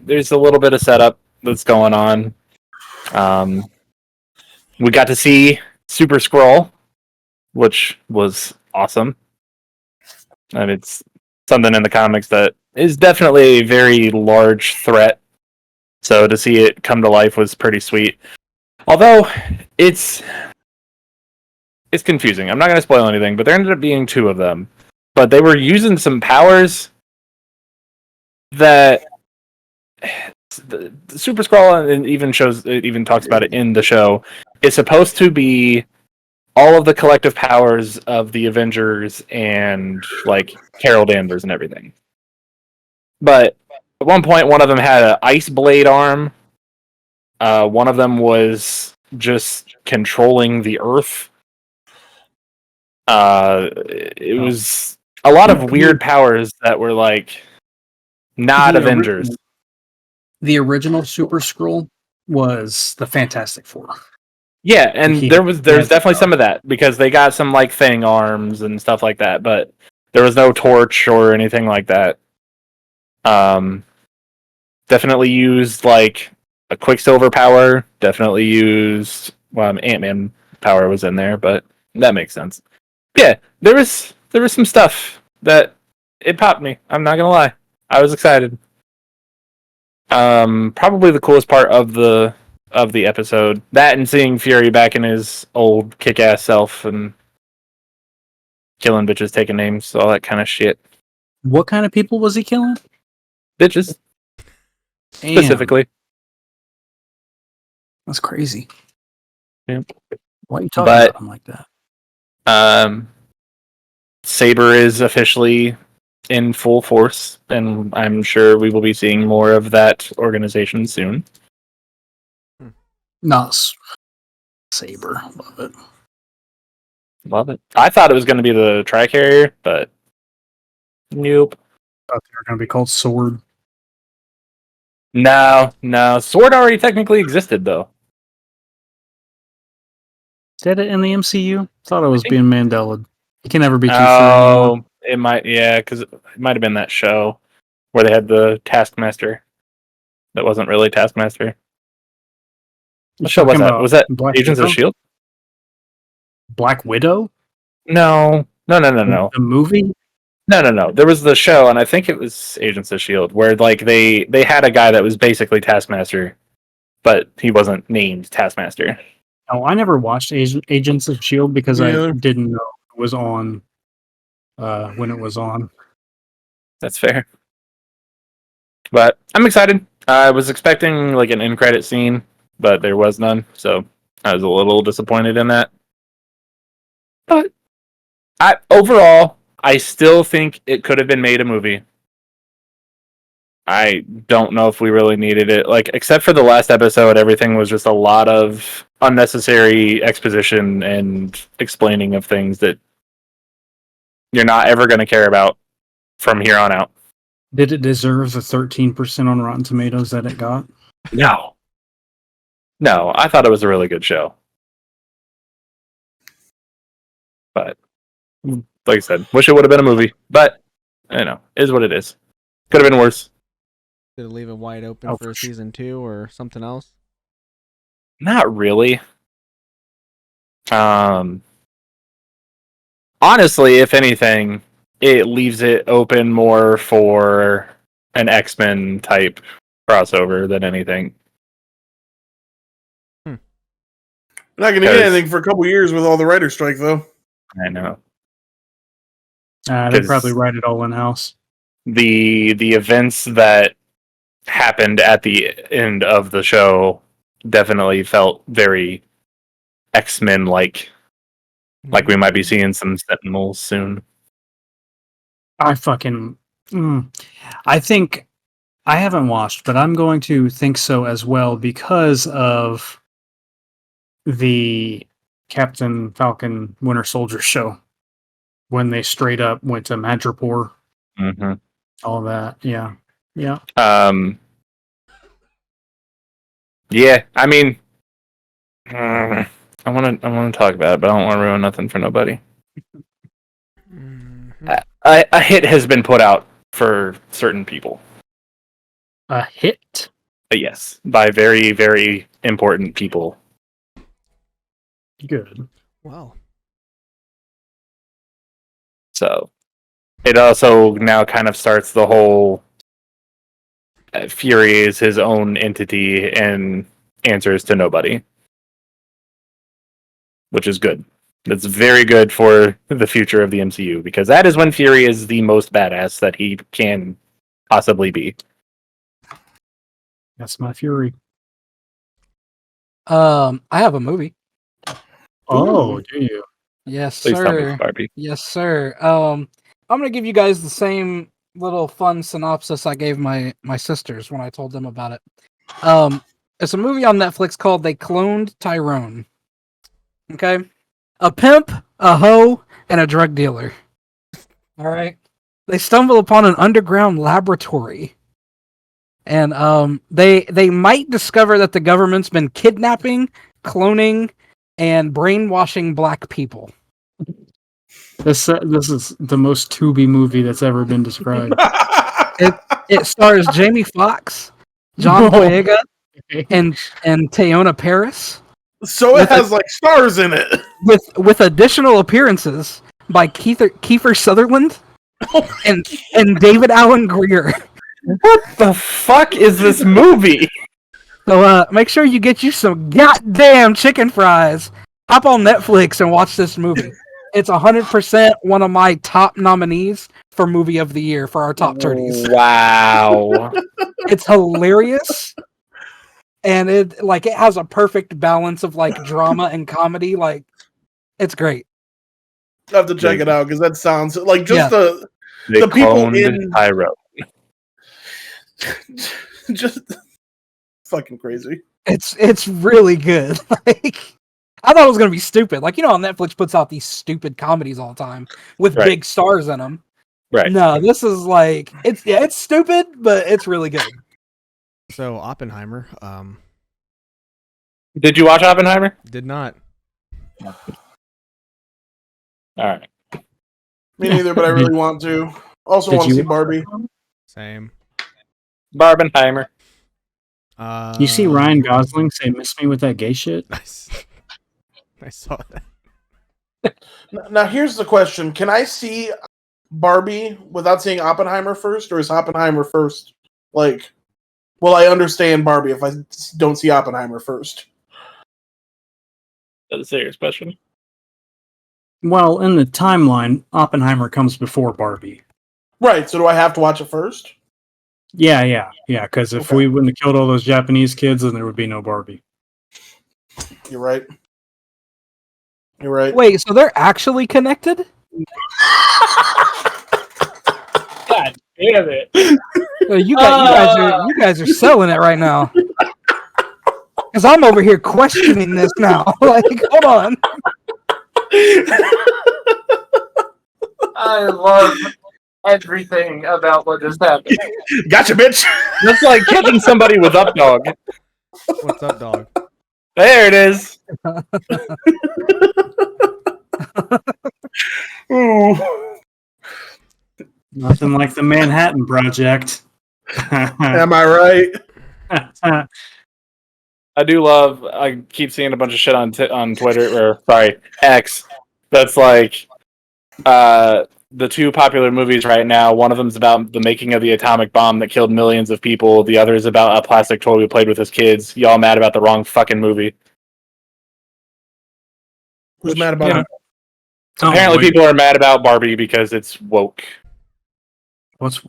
There's a little bit of setup that's going on. We got to see Super Skrull, which was awesome. And it's something in the comics that is definitely a very large threat. So to see it come to life was pretty sweet. Although it's confusing. I'm not going to spoil anything, but there ended up being 2 of them. But they were using some powers that the Super Skrull, and it even talks about it in the show, is supposed to be all of the collective powers of the Avengers and like Carol Danvers and everything. But at one point, one of them had an ice blade arm. One of them was just controlling the Earth. It was a lot of weird powers that were like not Avengers. The original Super Skrull was the Fantastic Four. Yeah, and there's definitely some of that because they got some like Thing arms and stuff like that, but there was no torch or anything like that. Definitely used like a Quicksilver power. Definitely used Ant-Man power was in there, but that makes sense. Yeah, there was some stuff that it popped me. I'm not gonna lie, I was excited. Probably the coolest part of the episode, that and seeing Fury back in his old kick-ass self and killing bitches, taking names, all that kind of shit. What kind of people was he killing? Bitches, specifically. That's crazy. Yeah. Why are you talking about him like that? Saber is officially in full force, and I'm sure we will be seeing more of that organization soon. Not Saber. Love it. Love it. I thought it was going to be the Tri-Carrier, but nope. Thought they were going to be called Sword. No. Sword already technically existed, though. Did it in the MCU? Thought it was being Mandela. You can never be too sure Oh, anymore. it might, yeah, because it might have been that show where they had the Taskmaster that wasn't really Taskmaster. What show was that? Was that Black Agents Widow? of S.H.I.E.L.D.? Black Widow? No. The movie? No. There was the show, and I think it was Agents of S.H.I.E.L.D., where like they had a guy that was basically Taskmaster, but he wasn't named Taskmaster. Oh, I never watched Agents of S.H.I.E.L.D. because I Yeah. didn't know it was on when it was on. That's fair. But I'm excited. I was expecting like an end credit scene, but there was none, so I was a little disappointed in that. But overall, I still think it could have been made a movie. I don't know if we really needed it. Like, except for the last episode, everything was just a lot of unnecessary exposition and explaining of things that you're not ever going to care about from here on out. Did it deserve the 13% on Rotten Tomatoes that it got? No, I thought it was a really good show. But, like I said, wish it would have been a movie. But, is what it is. Could have been worse. Did it leave it wide open for season 2 or something else? Not really. Honestly, if anything, it leaves it open more for an X-Men type crossover than anything. We're not going to get anything for a couple years with all the writer's strike, though. I know. They probably write it all in-house. The events that happened at the end of the show definitely felt very X-Men like we might be seeing some Sentinels soon. I think I haven't watched, but I'm going to think so as well because of the Captain Falcon Winter Soldier show when they straight up went to Madripoor. Mm-hmm. All that, yeah. Yeah, I mean, I want to talk about it, but I don't want to ruin nothing for nobody. Mm-hmm. A hit has been put out for certain people. A hit? Yes, by very, very important people. Good. Wow. So it also now kind of starts the whole Fury is his own entity and answers to nobody, which is good. That's very good for the future of the MCU, because that is when Fury is the most badass that he can possibly be. That's my Fury. I have a movie. Oh, do you? Yes, Please tell me sir. it's Barbie. Yes, sir. I'm gonna give you guys the same little fun synopsis I gave my sisters when I told them about it. It's a movie on Netflix called They Cloned Tyrone. Okay, a pimp, a hoe, and a drug dealer. All right, they stumble upon an underground laboratory, and they might discover that the government's been kidnapping, cloning, and brainwashing black people. This is the most Tubi movie that's ever been described. It stars Jamie Foxx, John Boyega, and Teyonah Parris, So it has like stars in it. with additional appearances by Kiefer Sutherland and David Allen Greer. What the fuck is this movie? So make sure you get you some goddamn chicken fries. Hop on Netflix and watch this movie. It's 100% one of my top nominees for movie of the year for our top 30s. Wow. It's hilarious. And it has a perfect balance of like drama and comedy. Like, it's great. I have to check it out because that sounds like just Yeah. the people in Tyrone. just fucking crazy. It's really good. Like, I thought it was gonna be stupid. Like, how Netflix puts out these stupid comedies all the time with Right. big stars in them. Right. No, this is like it's stupid, but it's really good. So Oppenheimer, Did you watch Oppenheimer? did not. All right. Me neither, but I really want to. Also Did want to you- see Barbie. Same. Barbenheimer. You see Ryan Gosling say "miss me with that gay shit"? Nice. I saw that. Now here's the question: can I see Barbie without seeing Oppenheimer first, or is Oppenheimer first? Like, will I understand Barbie if I don't see Oppenheimer first? That's a serious question. Well, in the timeline, Oppenheimer comes before Barbie. Right. So do I have to watch it first? Yeah. Because if Okay. we wouldn't have killed all those Japanese kids, then there would be no Barbie. You're right. You're right. Wait, so they're actually connected? God damn it. You guys are selling it right now. Because I'm over here questioning this now. Like, hold on. I love everything about what just happened. Gotcha, bitch. That's like catching somebody with up dog. What's up, dog? There it is. Ooh. Nothing like the Manhattan Project. Am I right? I do love. I keep seeing a bunch of shit on Twitter or X. That's like the two popular movies right now. One of them's about the making of the atomic bomb that killed millions of people. The other is about a plastic toy we played with as kids. Y'all mad about the wrong fucking movie? Who's mad about it? Apparently, people are mad about Barbie because it's woke. What's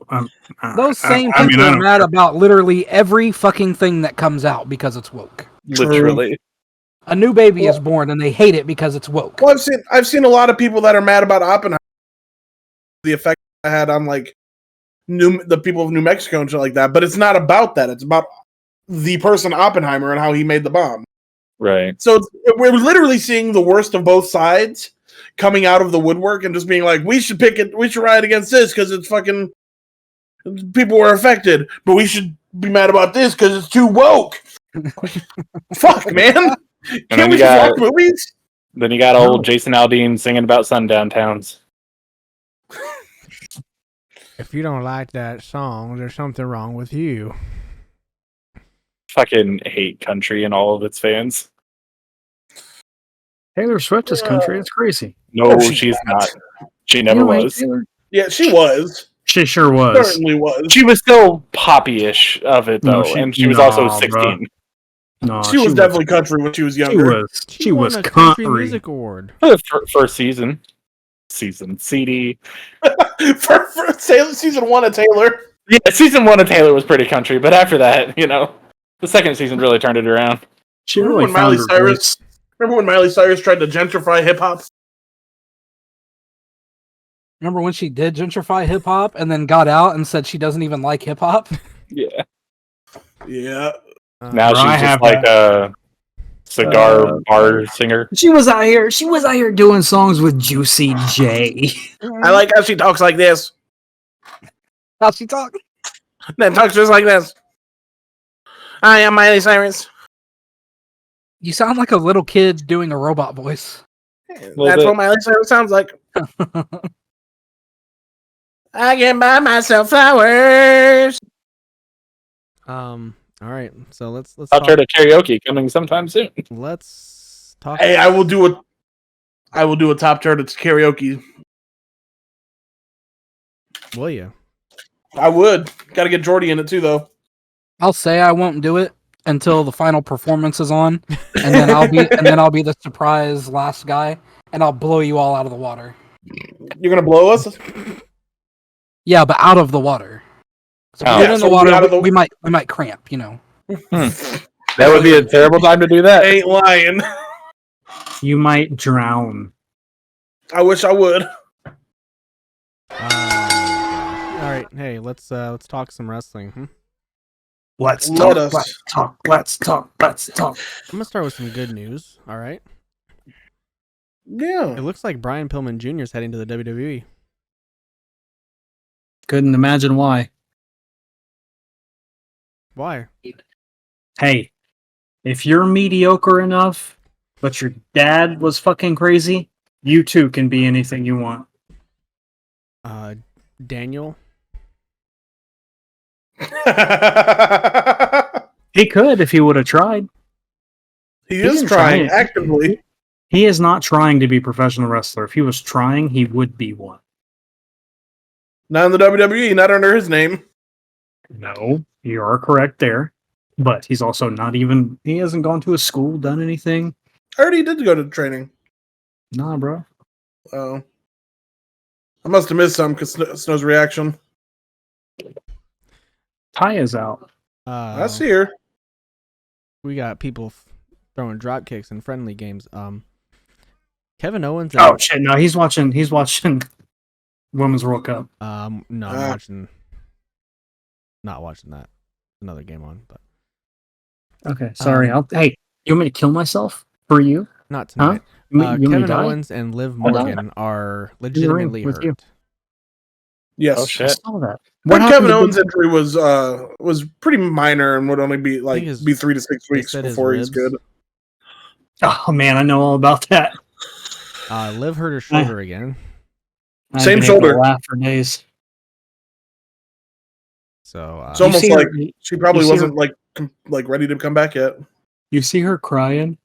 Those same people are mad about literally every fucking thing that comes out because it's woke. Literally. A new baby is born and they hate it because it's woke. Well, I've seen a lot of people that are mad about Oppenheimer. The effect I had on like the people of New Mexico and shit like that, but it's not about that. It's about the person Oppenheimer and how he made the bomb. Right. So we're literally seeing the worst of both sides coming out of the woodwork and just being like, we should pick it, we should ride against this because it's fucking people were affected, but we should be mad about this because it's too woke. Fuck, man. Can't we just watch movies? Then you got old Jason Aldean singing about sundown towns. If you don't like that song, there's something wrong with you. Fucking hate country and all of its fans. Taylor Swift is country. That's crazy. No, she's she's not. She You never don't hate was. Taylor? Yeah, she was. She sure was. Certainly was. She was still poppy-ish of it No, though, she- and she was also nah, 16 No, She was definitely country when she was She younger. was. She She won was a country country. music award. for the first season. CD. for season 1 of Taylor. Yeah, season 1 of Taylor was pretty country, but after that, the second season really turned it around. She Remember really when found Miley her Cyrus? voice. Remember when Miley Cyrus tried to gentrify hip hop? Remember when she did gentrify hip hop and then got out and said she doesn't even like hip hop? Yeah. Yeah. Now Bro, I she's just have like a cigar bar singer. She was out here. She was out here doing songs with Juicy J. I like how she talks like this. How she talk? Then talks just like this. I am Miley Cyrus. You sound like a little kid doing a robot voice. That's bit. what Miley Cyrus sounds like. I can buy myself flowers. All right, so let's I'll talk. try to karaoke coming sometime soon. Let's talk. Hey, I will do a top turn. It's karaoke. Will you? I would. Got to get Jordi in it too, though. I'll say I won't do it until the final performance is on, and then I'll be the surprise last guy, and I'll blow you all out of the water. You're gonna blow us? Yeah, but out of the water. So if Oh. we get Yeah, in so the we'll be water, out of the- we might cramp, That would be a terrible time to do that. Ain't lying. You might drown. I wish I would. All right, hey, let's talk some wrestling. Let's Let talk. us. Let's talk. Let's talk. Let's talk. I'm gonna start with some good news. All right, Yeah. it looks like Brian Pillman Jr. is heading to the WWE. Couldn't imagine why. Why? Hey, if you're mediocre enough, but your dad was fucking crazy, you too can be anything you want. Daniel. He could if he would have tried. He He is didn't trying try it. actively. He is not trying to be a professional wrestler. If he was trying, he would be one. Not in the WWE, not under his name. No, you are correct there. But he's also not even, he hasn't gone to a school, done anything. I already did go to training. Nah, bro. Oh. I must have missed some because Snow's reaction. Ty is out. I see her. We got people throwing drop kicks in friendly games. Kevin Owens. Oh shit! No, he's watching. He's watching Women's World Cup. No, I'm watching. Not watching that. Another game on, but Okay, sorry. Hey, you want me to kill myself for you? not tonight. You want me to Kevin die? Owens and Liv I'll die. Morgan are legitimately with hurt. you. Yes. Oh I shit! saw that. But happened Kevin to Owens' Big- injury was pretty minor and would only be think his- 3 to 6 they weeks said his before he's ribs. good. Oh man, I know all about that. Liv hurt her shoulder again. I've Same been able to shoulder. laugh for days. So It's almost see like her- she probably you see her- wasn't ready to come back yet. You see her crying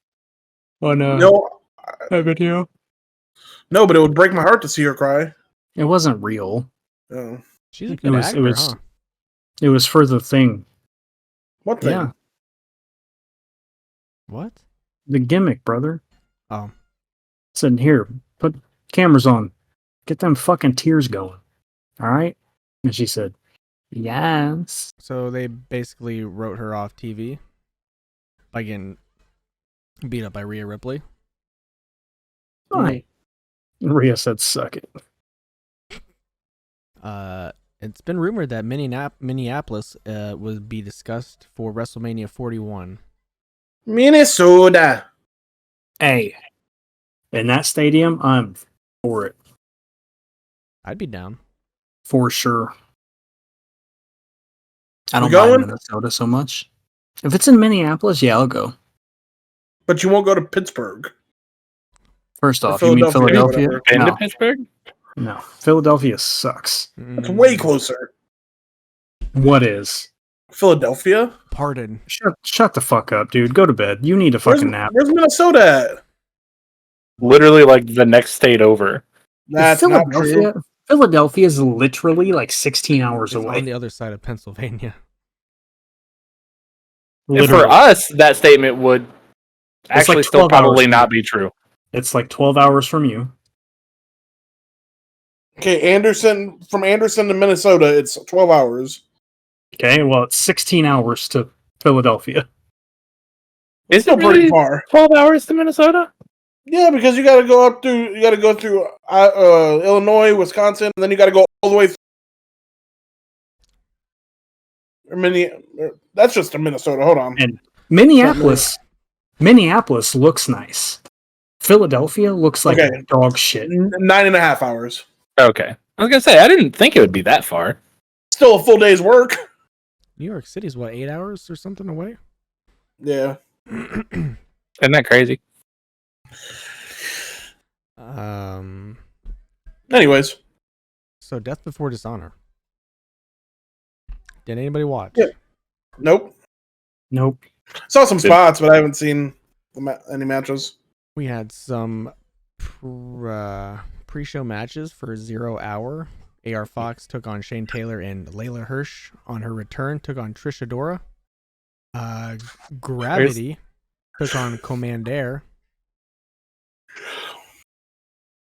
on No, a video. no, but it would break my heart to see her cry. It wasn't real. Oh. she's a It good was. actor, It was. huh? It was for the thing. What thing? Yeah, What? the gimmick, brother. Oh, Said here, put cameras on, get them fucking tears going. All right. And she said, yes. so they basically wrote her off TV by getting beat up by Rhea Ripley. Right. Rhea said, suck it. It's been rumored that Minneapolis would be discussed for WrestleMania 41. Minnesota. Hey, in that stadium, I'm for it. I'd be down. For sure. I We don't going? mind Minnesota so much. If it's in Minneapolis, yeah, I'll go. But you won't go to Pittsburgh. First Or off, you mean Philadelphia, Philadelphia? whatever. Been to No, Pittsburgh? no. Philadelphia sucks. It's way closer. What is? Philadelphia? Pardon. Shut the fuck up, dude. Go to bed. You need a fucking nap. Where's Minnesota at? literally like the next state over. That's not true. Philadelphia is literally like 16 hours It's away. on the other side of Pennsylvania. And Literally. for us, that statement would It's actually like still 12 hours probably from not you. be true. It's like 12 hours from you. Okay, from Anderson to Minnesota, it's 12 hours. Okay, well, it's 16 hours to Philadelphia. Is Still it pretty really far. 12 hours to Minnesota? Yeah, because you got to go through Illinois, Wisconsin, and then you got to go all the way through. That's just to Minnesota. Hold on. And Minneapolis looks nice. Philadelphia looks like Okay. dog shit. 9.5 hours. Okay. I was going to say, I didn't think it would be that far. Still a full day's work. New York City's what, 8 hours or something away? Yeah. Isn't that crazy? Anyways. So Death Before Dishonor. Did anybody watch? Yeah. Nope. Saw some spots, but I haven't seen any matches. We had some pre-show matches for 0 Hour. AR Fox took on Shane Taylor, and Layla Hirsch on her return took on Trish Adora. Gravity took on Commander.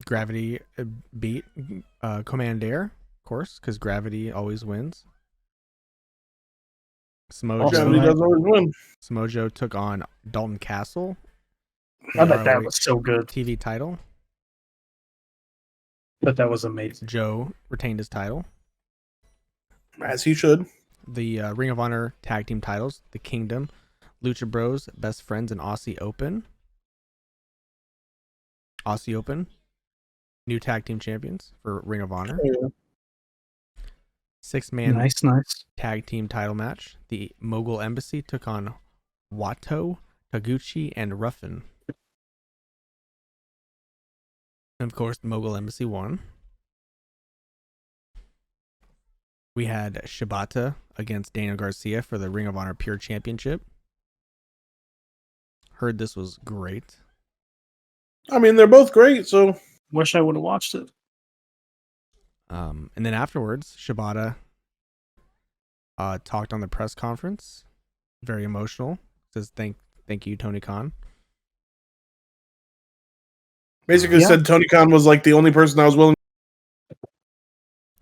Gravity beat Commander, of course, because Gravity always wins. Gravity does always win. Samojo took on Dalton Castle. I bet that was so good. TV title. But that was amazing. Joe retained his title. As he should. The Ring of Honor tag team titles, the Kingdom, Lucha Bros, Best Friends, and Aussie Open. Aussie Open, new tag team champions for Ring of Honor. Yeah. 6-man Nice. tag team title match. The Mogul Embassy took on Wato, Taguchi, and Ruffin. And of course, the Mogul Embassy won. We had Shibata against Daniel Garcia for the Ring of Honor Pure Championship. Heard this was great. I mean, they're both great, so Wish I would have watched it. And then afterwards, Shibata talked on the press conference. Very emotional. Says thank you, Tony Khan. basically said Tony Khan was like the only person I was willing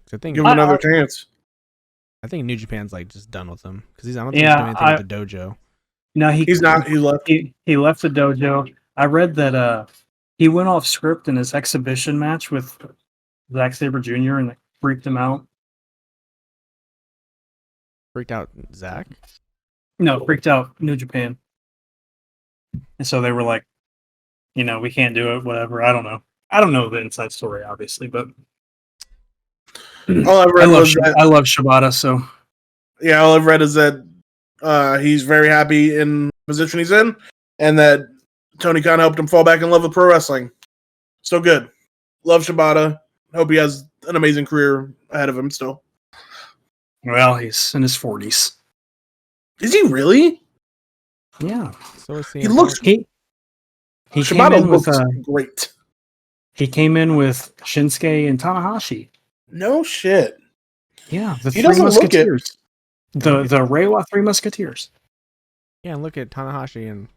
So to give him another chance. I think New Japan's like just done with him because I don't think he's doing anything with the dojo. No, he's not. He left. He left the dojo. I read that he went off script in his exhibition match with Zack Sabre Jr. and it freaked him out. Freaked out Zach? No, freaked out New Japan. And so they were like, we can't do it, whatever. I don't know. I don't know the inside story, obviously, but All I've read I love Shibata, so yeah, all I've read is that he's very happy in the position he's in, and that Tony Khan helped him fall back in love with pro wrestling. So good. Love Shibata. Hope he has an amazing career ahead of him still. well, he's in his 40s. Is he really? Yeah. So is He looks. He came Shibata in with looks great. he came in with Shinsuke and Tanahashi. No shit. Yeah, the He Three doesn't look it. Musketeers. The Reiwa Three Musketeers. Yeah, and look at Tanahashi and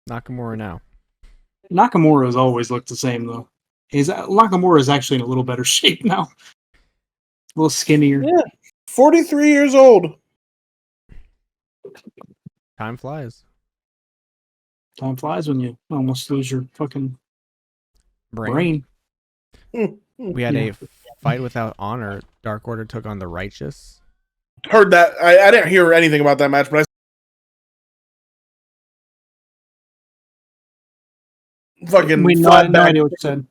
Nakamura now. Nakamura has always looked the same though. Nakamura is actually in a little better shape now. A little skinnier. Yeah. 43 years old. Time flies. Time flies when you almost lose your fucking brain. We had a fight without honor. Dark Order took on the Righteous. Heard that. I didn't hear anything about that match, but I fucking We no idea what you said.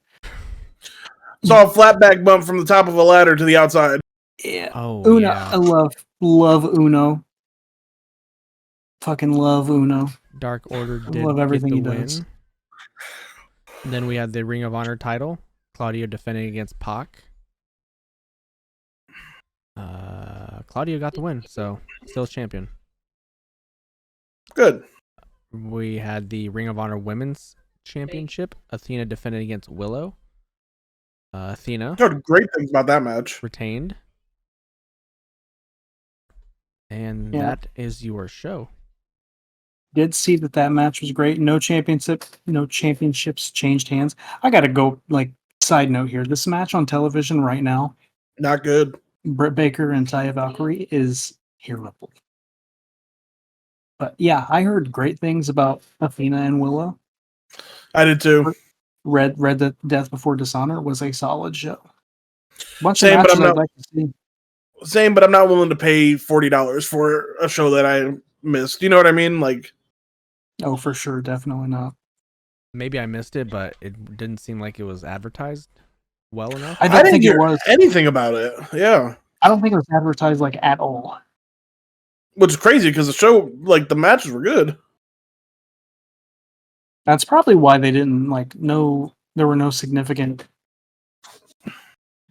saw a flat back bump from the top of a ladder to the outside. Yeah. Oh, Uno. yeah. I love Uno. Fucking love Uno. Dark Order did love everything get the he win. does. Then we had the Ring of Honor title. Claudio defending against Pac. Claudio got the win, so still champion. Good. We had the Ring of Honor Women's Championship. Athena defended against Willow. Athena I heard great things about that match. retained. And Yeah. that is your show. Did see that match was great. No championships changed hands. I gotta go. Like, side note here, this match on television right now, Not good. Britt Baker and Taya Valkyrie, is hearable. But yeah, I heard great things about Athena and Willow. I did too. Read that Death Before Dishonor was a solid show. Bunch Same, of but matches I'm not- I'd like to see. Same, but I'm not willing to pay $40 for a show that I missed. You know what I mean? Like, Oh, for sure, definitely not. Maybe I missed it, but it didn't seem like it was advertised well enough. I I don't didn't think it hear was. anything about it. Yeah, I don't think it was advertised like at all. which is crazy because the show, like the matches were good. That's probably why they didn't there were no significant.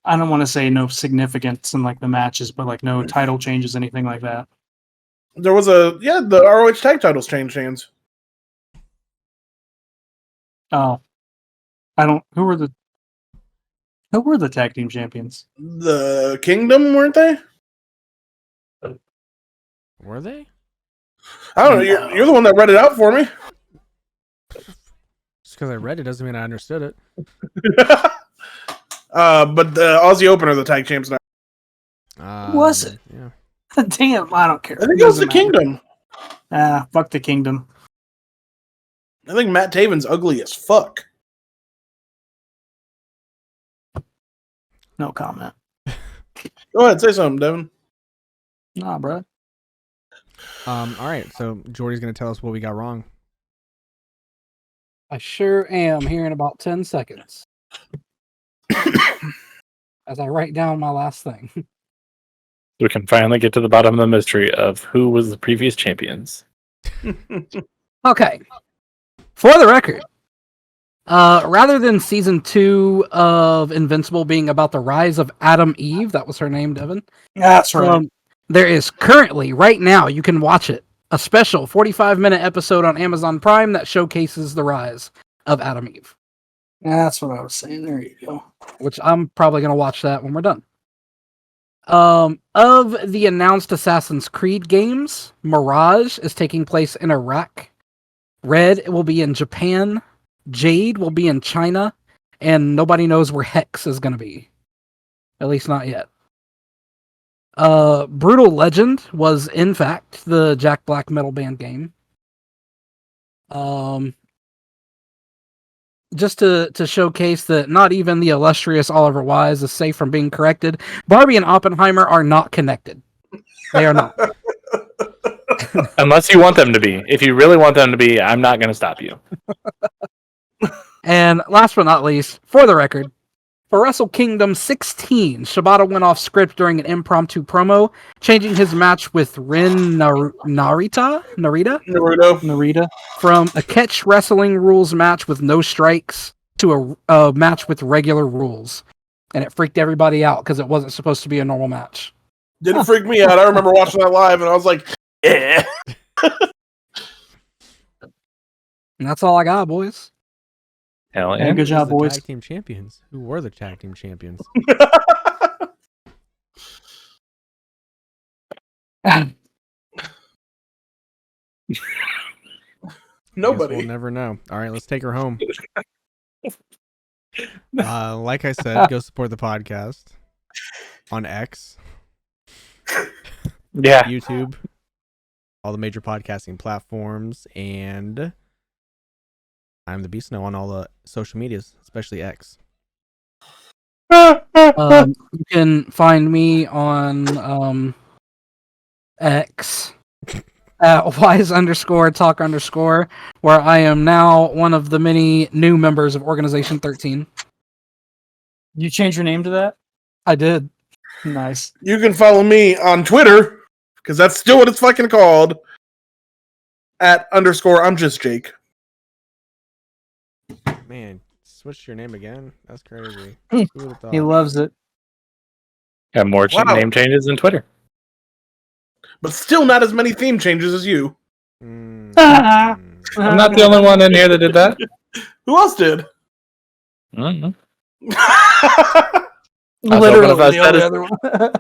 I don't want to say no significance in like the matches, but like no title changes, anything like that. There was the ROH tag titles changed hands. Oh, who were the tag team champions? The Kingdom, weren't they? Were they? I don't know. You're the one that read it out for me. Just because I read it doesn't mean I understood it. But the Aussie Open are the tag champs now. Was it? Yeah. Damn, I don't care. I think it was the Kingdom. Fuck the Kingdom. I think Matt Taven's ugly as fuck. No comment. Go ahead, say something, Devin. Nah, bro. All right, so Jordy's gonna tell us what we got wrong. I sure am here in about 10 seconds. As I write down my last thing. We can finally get to the bottom of the mystery of who was the previous champions. Okay. For the record, rather than season 2 of Invincible being about the rise of Adam Eve, that was her name, Devin. That's right. There is currently, right now, you can watch it, a special 45-minute episode on Amazon Prime that showcases the rise of Adam Eve. That's what I was saying. There you go. Which I'm probably going to watch that when we're done. Of the announced Assassin's Creed games, Mirage is taking place in Iraq. Red will be in Japan. Jade will be in China. And nobody knows where Hex is going to be. At least not yet. Brutal Legend was, in fact, the Jack Black metal band game. Just to showcase that not even the illustrious Oliver Wise is safe from being corrected, Barbie and Oppenheimer are not connected. They are not. Unless you want them to be. If you really want them to be, I'm not going to stop you. And last but not least, for the record, for Wrestle Kingdom 16, Shibata went off script during an impromptu promo, changing his match with Rin Narita from a catch wrestling rules match with no strikes to a match with regular rules. And it freaked everybody out because it wasn't supposed to be a normal match. Didn't freak me out. I remember watching that live, and I was like, yeah. And that's all I got, boys. Hell Yeah, yeah. good job, Who's the boys. Tag team champions. Who were the tag team champions? Nobody. We'll never know. All right, let's take her home. Like I said, go support the podcast on X, Yeah. YouTube, all the major podcasting platforms, and I'm the Beast Snow on all the social medias, especially X. You can find me on X at wise_talk_, where I am now one of the many new members of Organization 13. You change your name to that? I did. Nice. You can follow me on Twitter, because that's still what it's fucking called, at _ I'm just Jake. Man, switch your name again? That's crazy. Hmm. Who would have thought? He loves it. Got more Wow. name changes than Twitter. But still not as many theme changes as you. Mm. I'm not the only one in here that did that. Who else did? Mhm. Literally, if I the said only it- other one.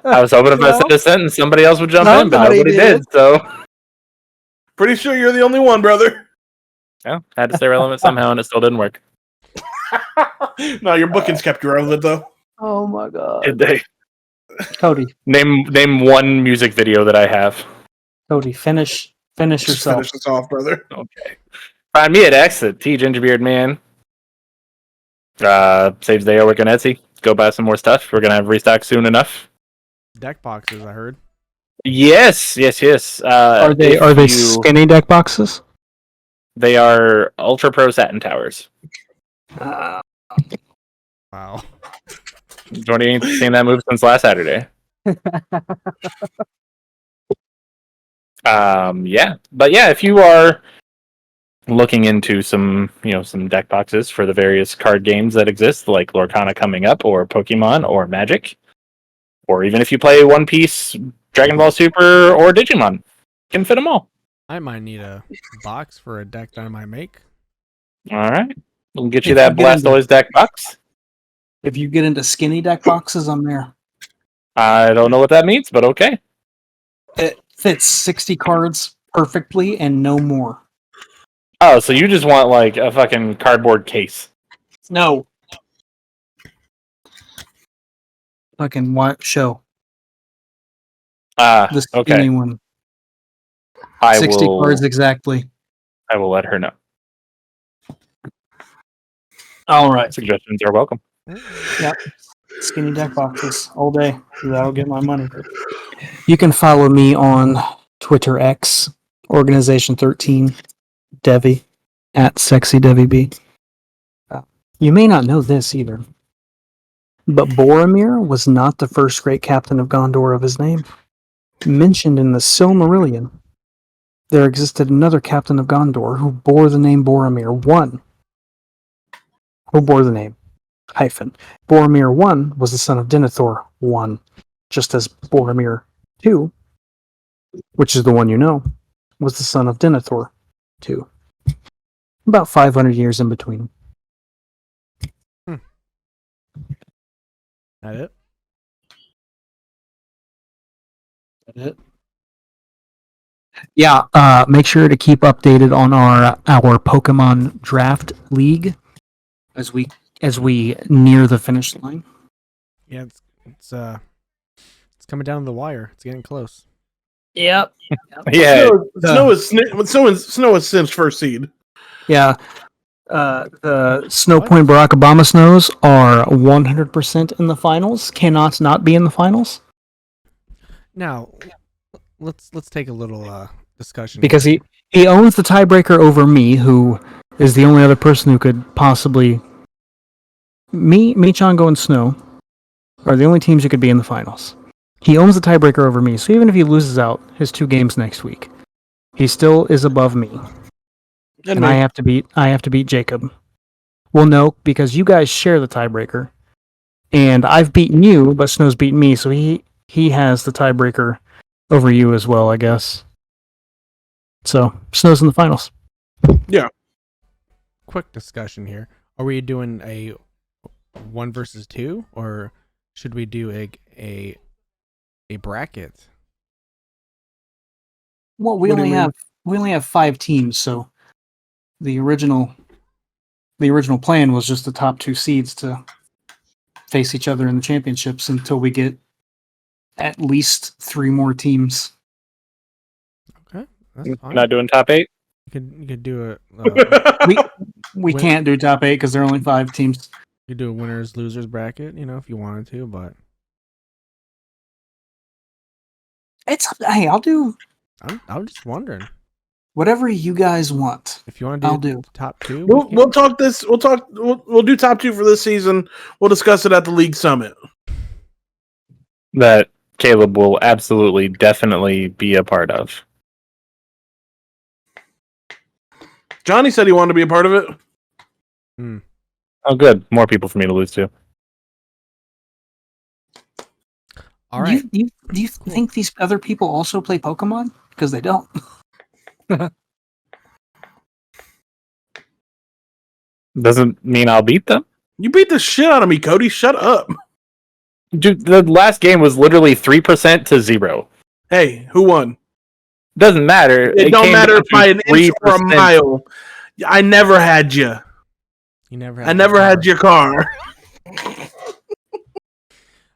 I was hoping if I No? said a sentence, somebody else would jump in, but Somebody nobody did. So, Pretty sure you're the only one, brother. yeah, had to stay relevant somehow, and it still didn't work. No, your bookings kept you relevant though. Oh my god. Did they Cody, name one music video that I have? Cody, finish Just yourself. finish this off, brother. Okay. Find me at X at T Gingerbeard Man. Saves day I work on Etsy. Go buy some more stuff. We're gonna have restock soon enough. Deck boxes, I heard. Yes. Are they skinny deck boxes? They are Ultra Pro Satin Towers. Wow. Jordi ain't seen that move since last Saturday. Yeah, but yeah, if you are looking into some deck boxes for the various card games that exist, like Lorcana coming up, or Pokemon, or Magic, or even if you play One Piece, Dragon Ball Super, or Digimon, you can fit them all. I might need a box for a deck that I might make. All right, we'll get you If that you get into- Blastoise deck box. If you get into skinny deck boxes, I'm there. I don't know what that means, but okay. It fits 60 cards perfectly and no more. Oh, so you just want like a fucking cardboard case? No. Fucking what show? The skinny Okay. one. I 60 will. cards exactly. I will let her know. All right. Suggestions are welcome. Yep. Skinny deck boxes all day. That'll get my money. You can follow me on Twitter X, Organization 13, Devi, at Sexy Devi B. You may not know this either, but Boromir was not the first great captain of Gondor of his name. Mentioned in the Silmarillion, there existed another captain of Gondor who bore the name Boromir I. Who bore the name? Boromir I was the son of Denethor I, just as Boromir II, which is the one you know, was the son of Denethor II. About 500 years in between. That it? Yeah, make sure to keep updated on our Pokemon Draft League as we near the finish line. Yeah, it's coming down to the wire. It's getting close. Yep. Yeah. Snow is Sim's first seed. Yeah. The Snow Point Barack Obama Snows are 100% in the finals. Cannot not be in the finals Now, let's take a little discussion because he owns the tiebreaker over me, who is the only other person who could possibly. Me, Chongo, and Snow are the only teams who could be in the finals. He owns the tiebreaker over me, so even if he loses out his 2 games next week, he still is above me. And I have to beat Jacob. Well, no, because you guys share the tiebreaker, and I've beaten you, but Snow's beaten me, so he has the tiebreaker over you as well, I guess. So Snow's in the finals. quick discussion here. Are we doing a 1 versus 2, or should we do a bracket? Well, we What do you only have 5 teams, so the original plan was just the top 2 seeds to face each other in the championships until we get at least 3 more teams. Okay, that's fine. Not doing top 8. You could do a We can't do top 8 because there are only 5 teams. you could do a winners losers bracket, if you wanted to, but Hey, I'll do I'm just wondering whatever you guys want. if you want to I'll do do. top 2. We'll talk this. We'll do top 2 for this season. We'll discuss it at the league summit. That Caleb will absolutely, definitely be a part of. Johnny said he wanted to be a part of it. Oh, good. More people for me to lose to. All right. Do you think these other people also play Pokemon? Because they don't. Doesn't mean I'll beat them. You beat the shit out of me, Cody. Shut up. Dude, the last game was literally 3% to 0. Hey, who won? Doesn't matter. It don't came matter down if by to an inch or a 3%. mile. I never had you. You never. I never had your car.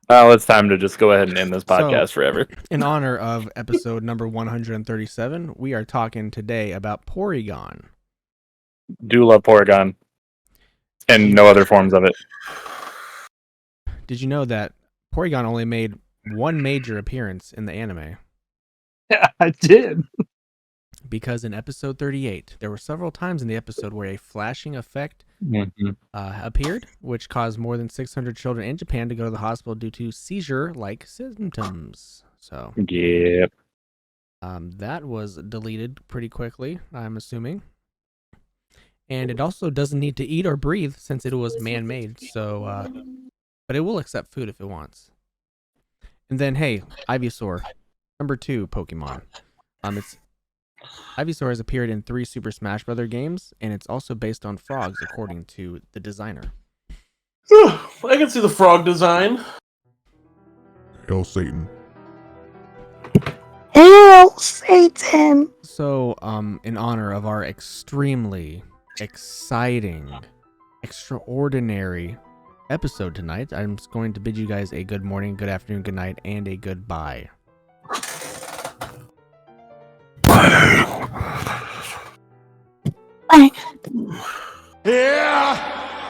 Well, it's time to just go ahead and end this podcast So, forever. In honor of episode number 137, we are talking today about Porygon. Do love Porygon. And no other forms of it. Did you know that Porygon only made one major appearance in the anime? Yeah, I did. Because in episode 38, there were several times in the episode where a flashing effect appeared, which caused more than 600 children in Japan to go to the hospital due to seizure-like symptoms. So, Yep. that was deleted pretty quickly, I'm assuming. And it also doesn't need to eat or breathe since it was man-made. So, but it will accept food if it wants. And then, hey, Ivysaur, number 2 Pokemon. Ivysaur has appeared in 3 Super Smash Bros. Games, and it's also based on frogs, according to the designer. I can see the frog design. Hail Satan. Hail Satan! So, in honor of our extremely exciting, extraordinary episode tonight, I'm just going to bid you guys a good morning, good afternoon, good night, and a goodbye. Bye. Yeah!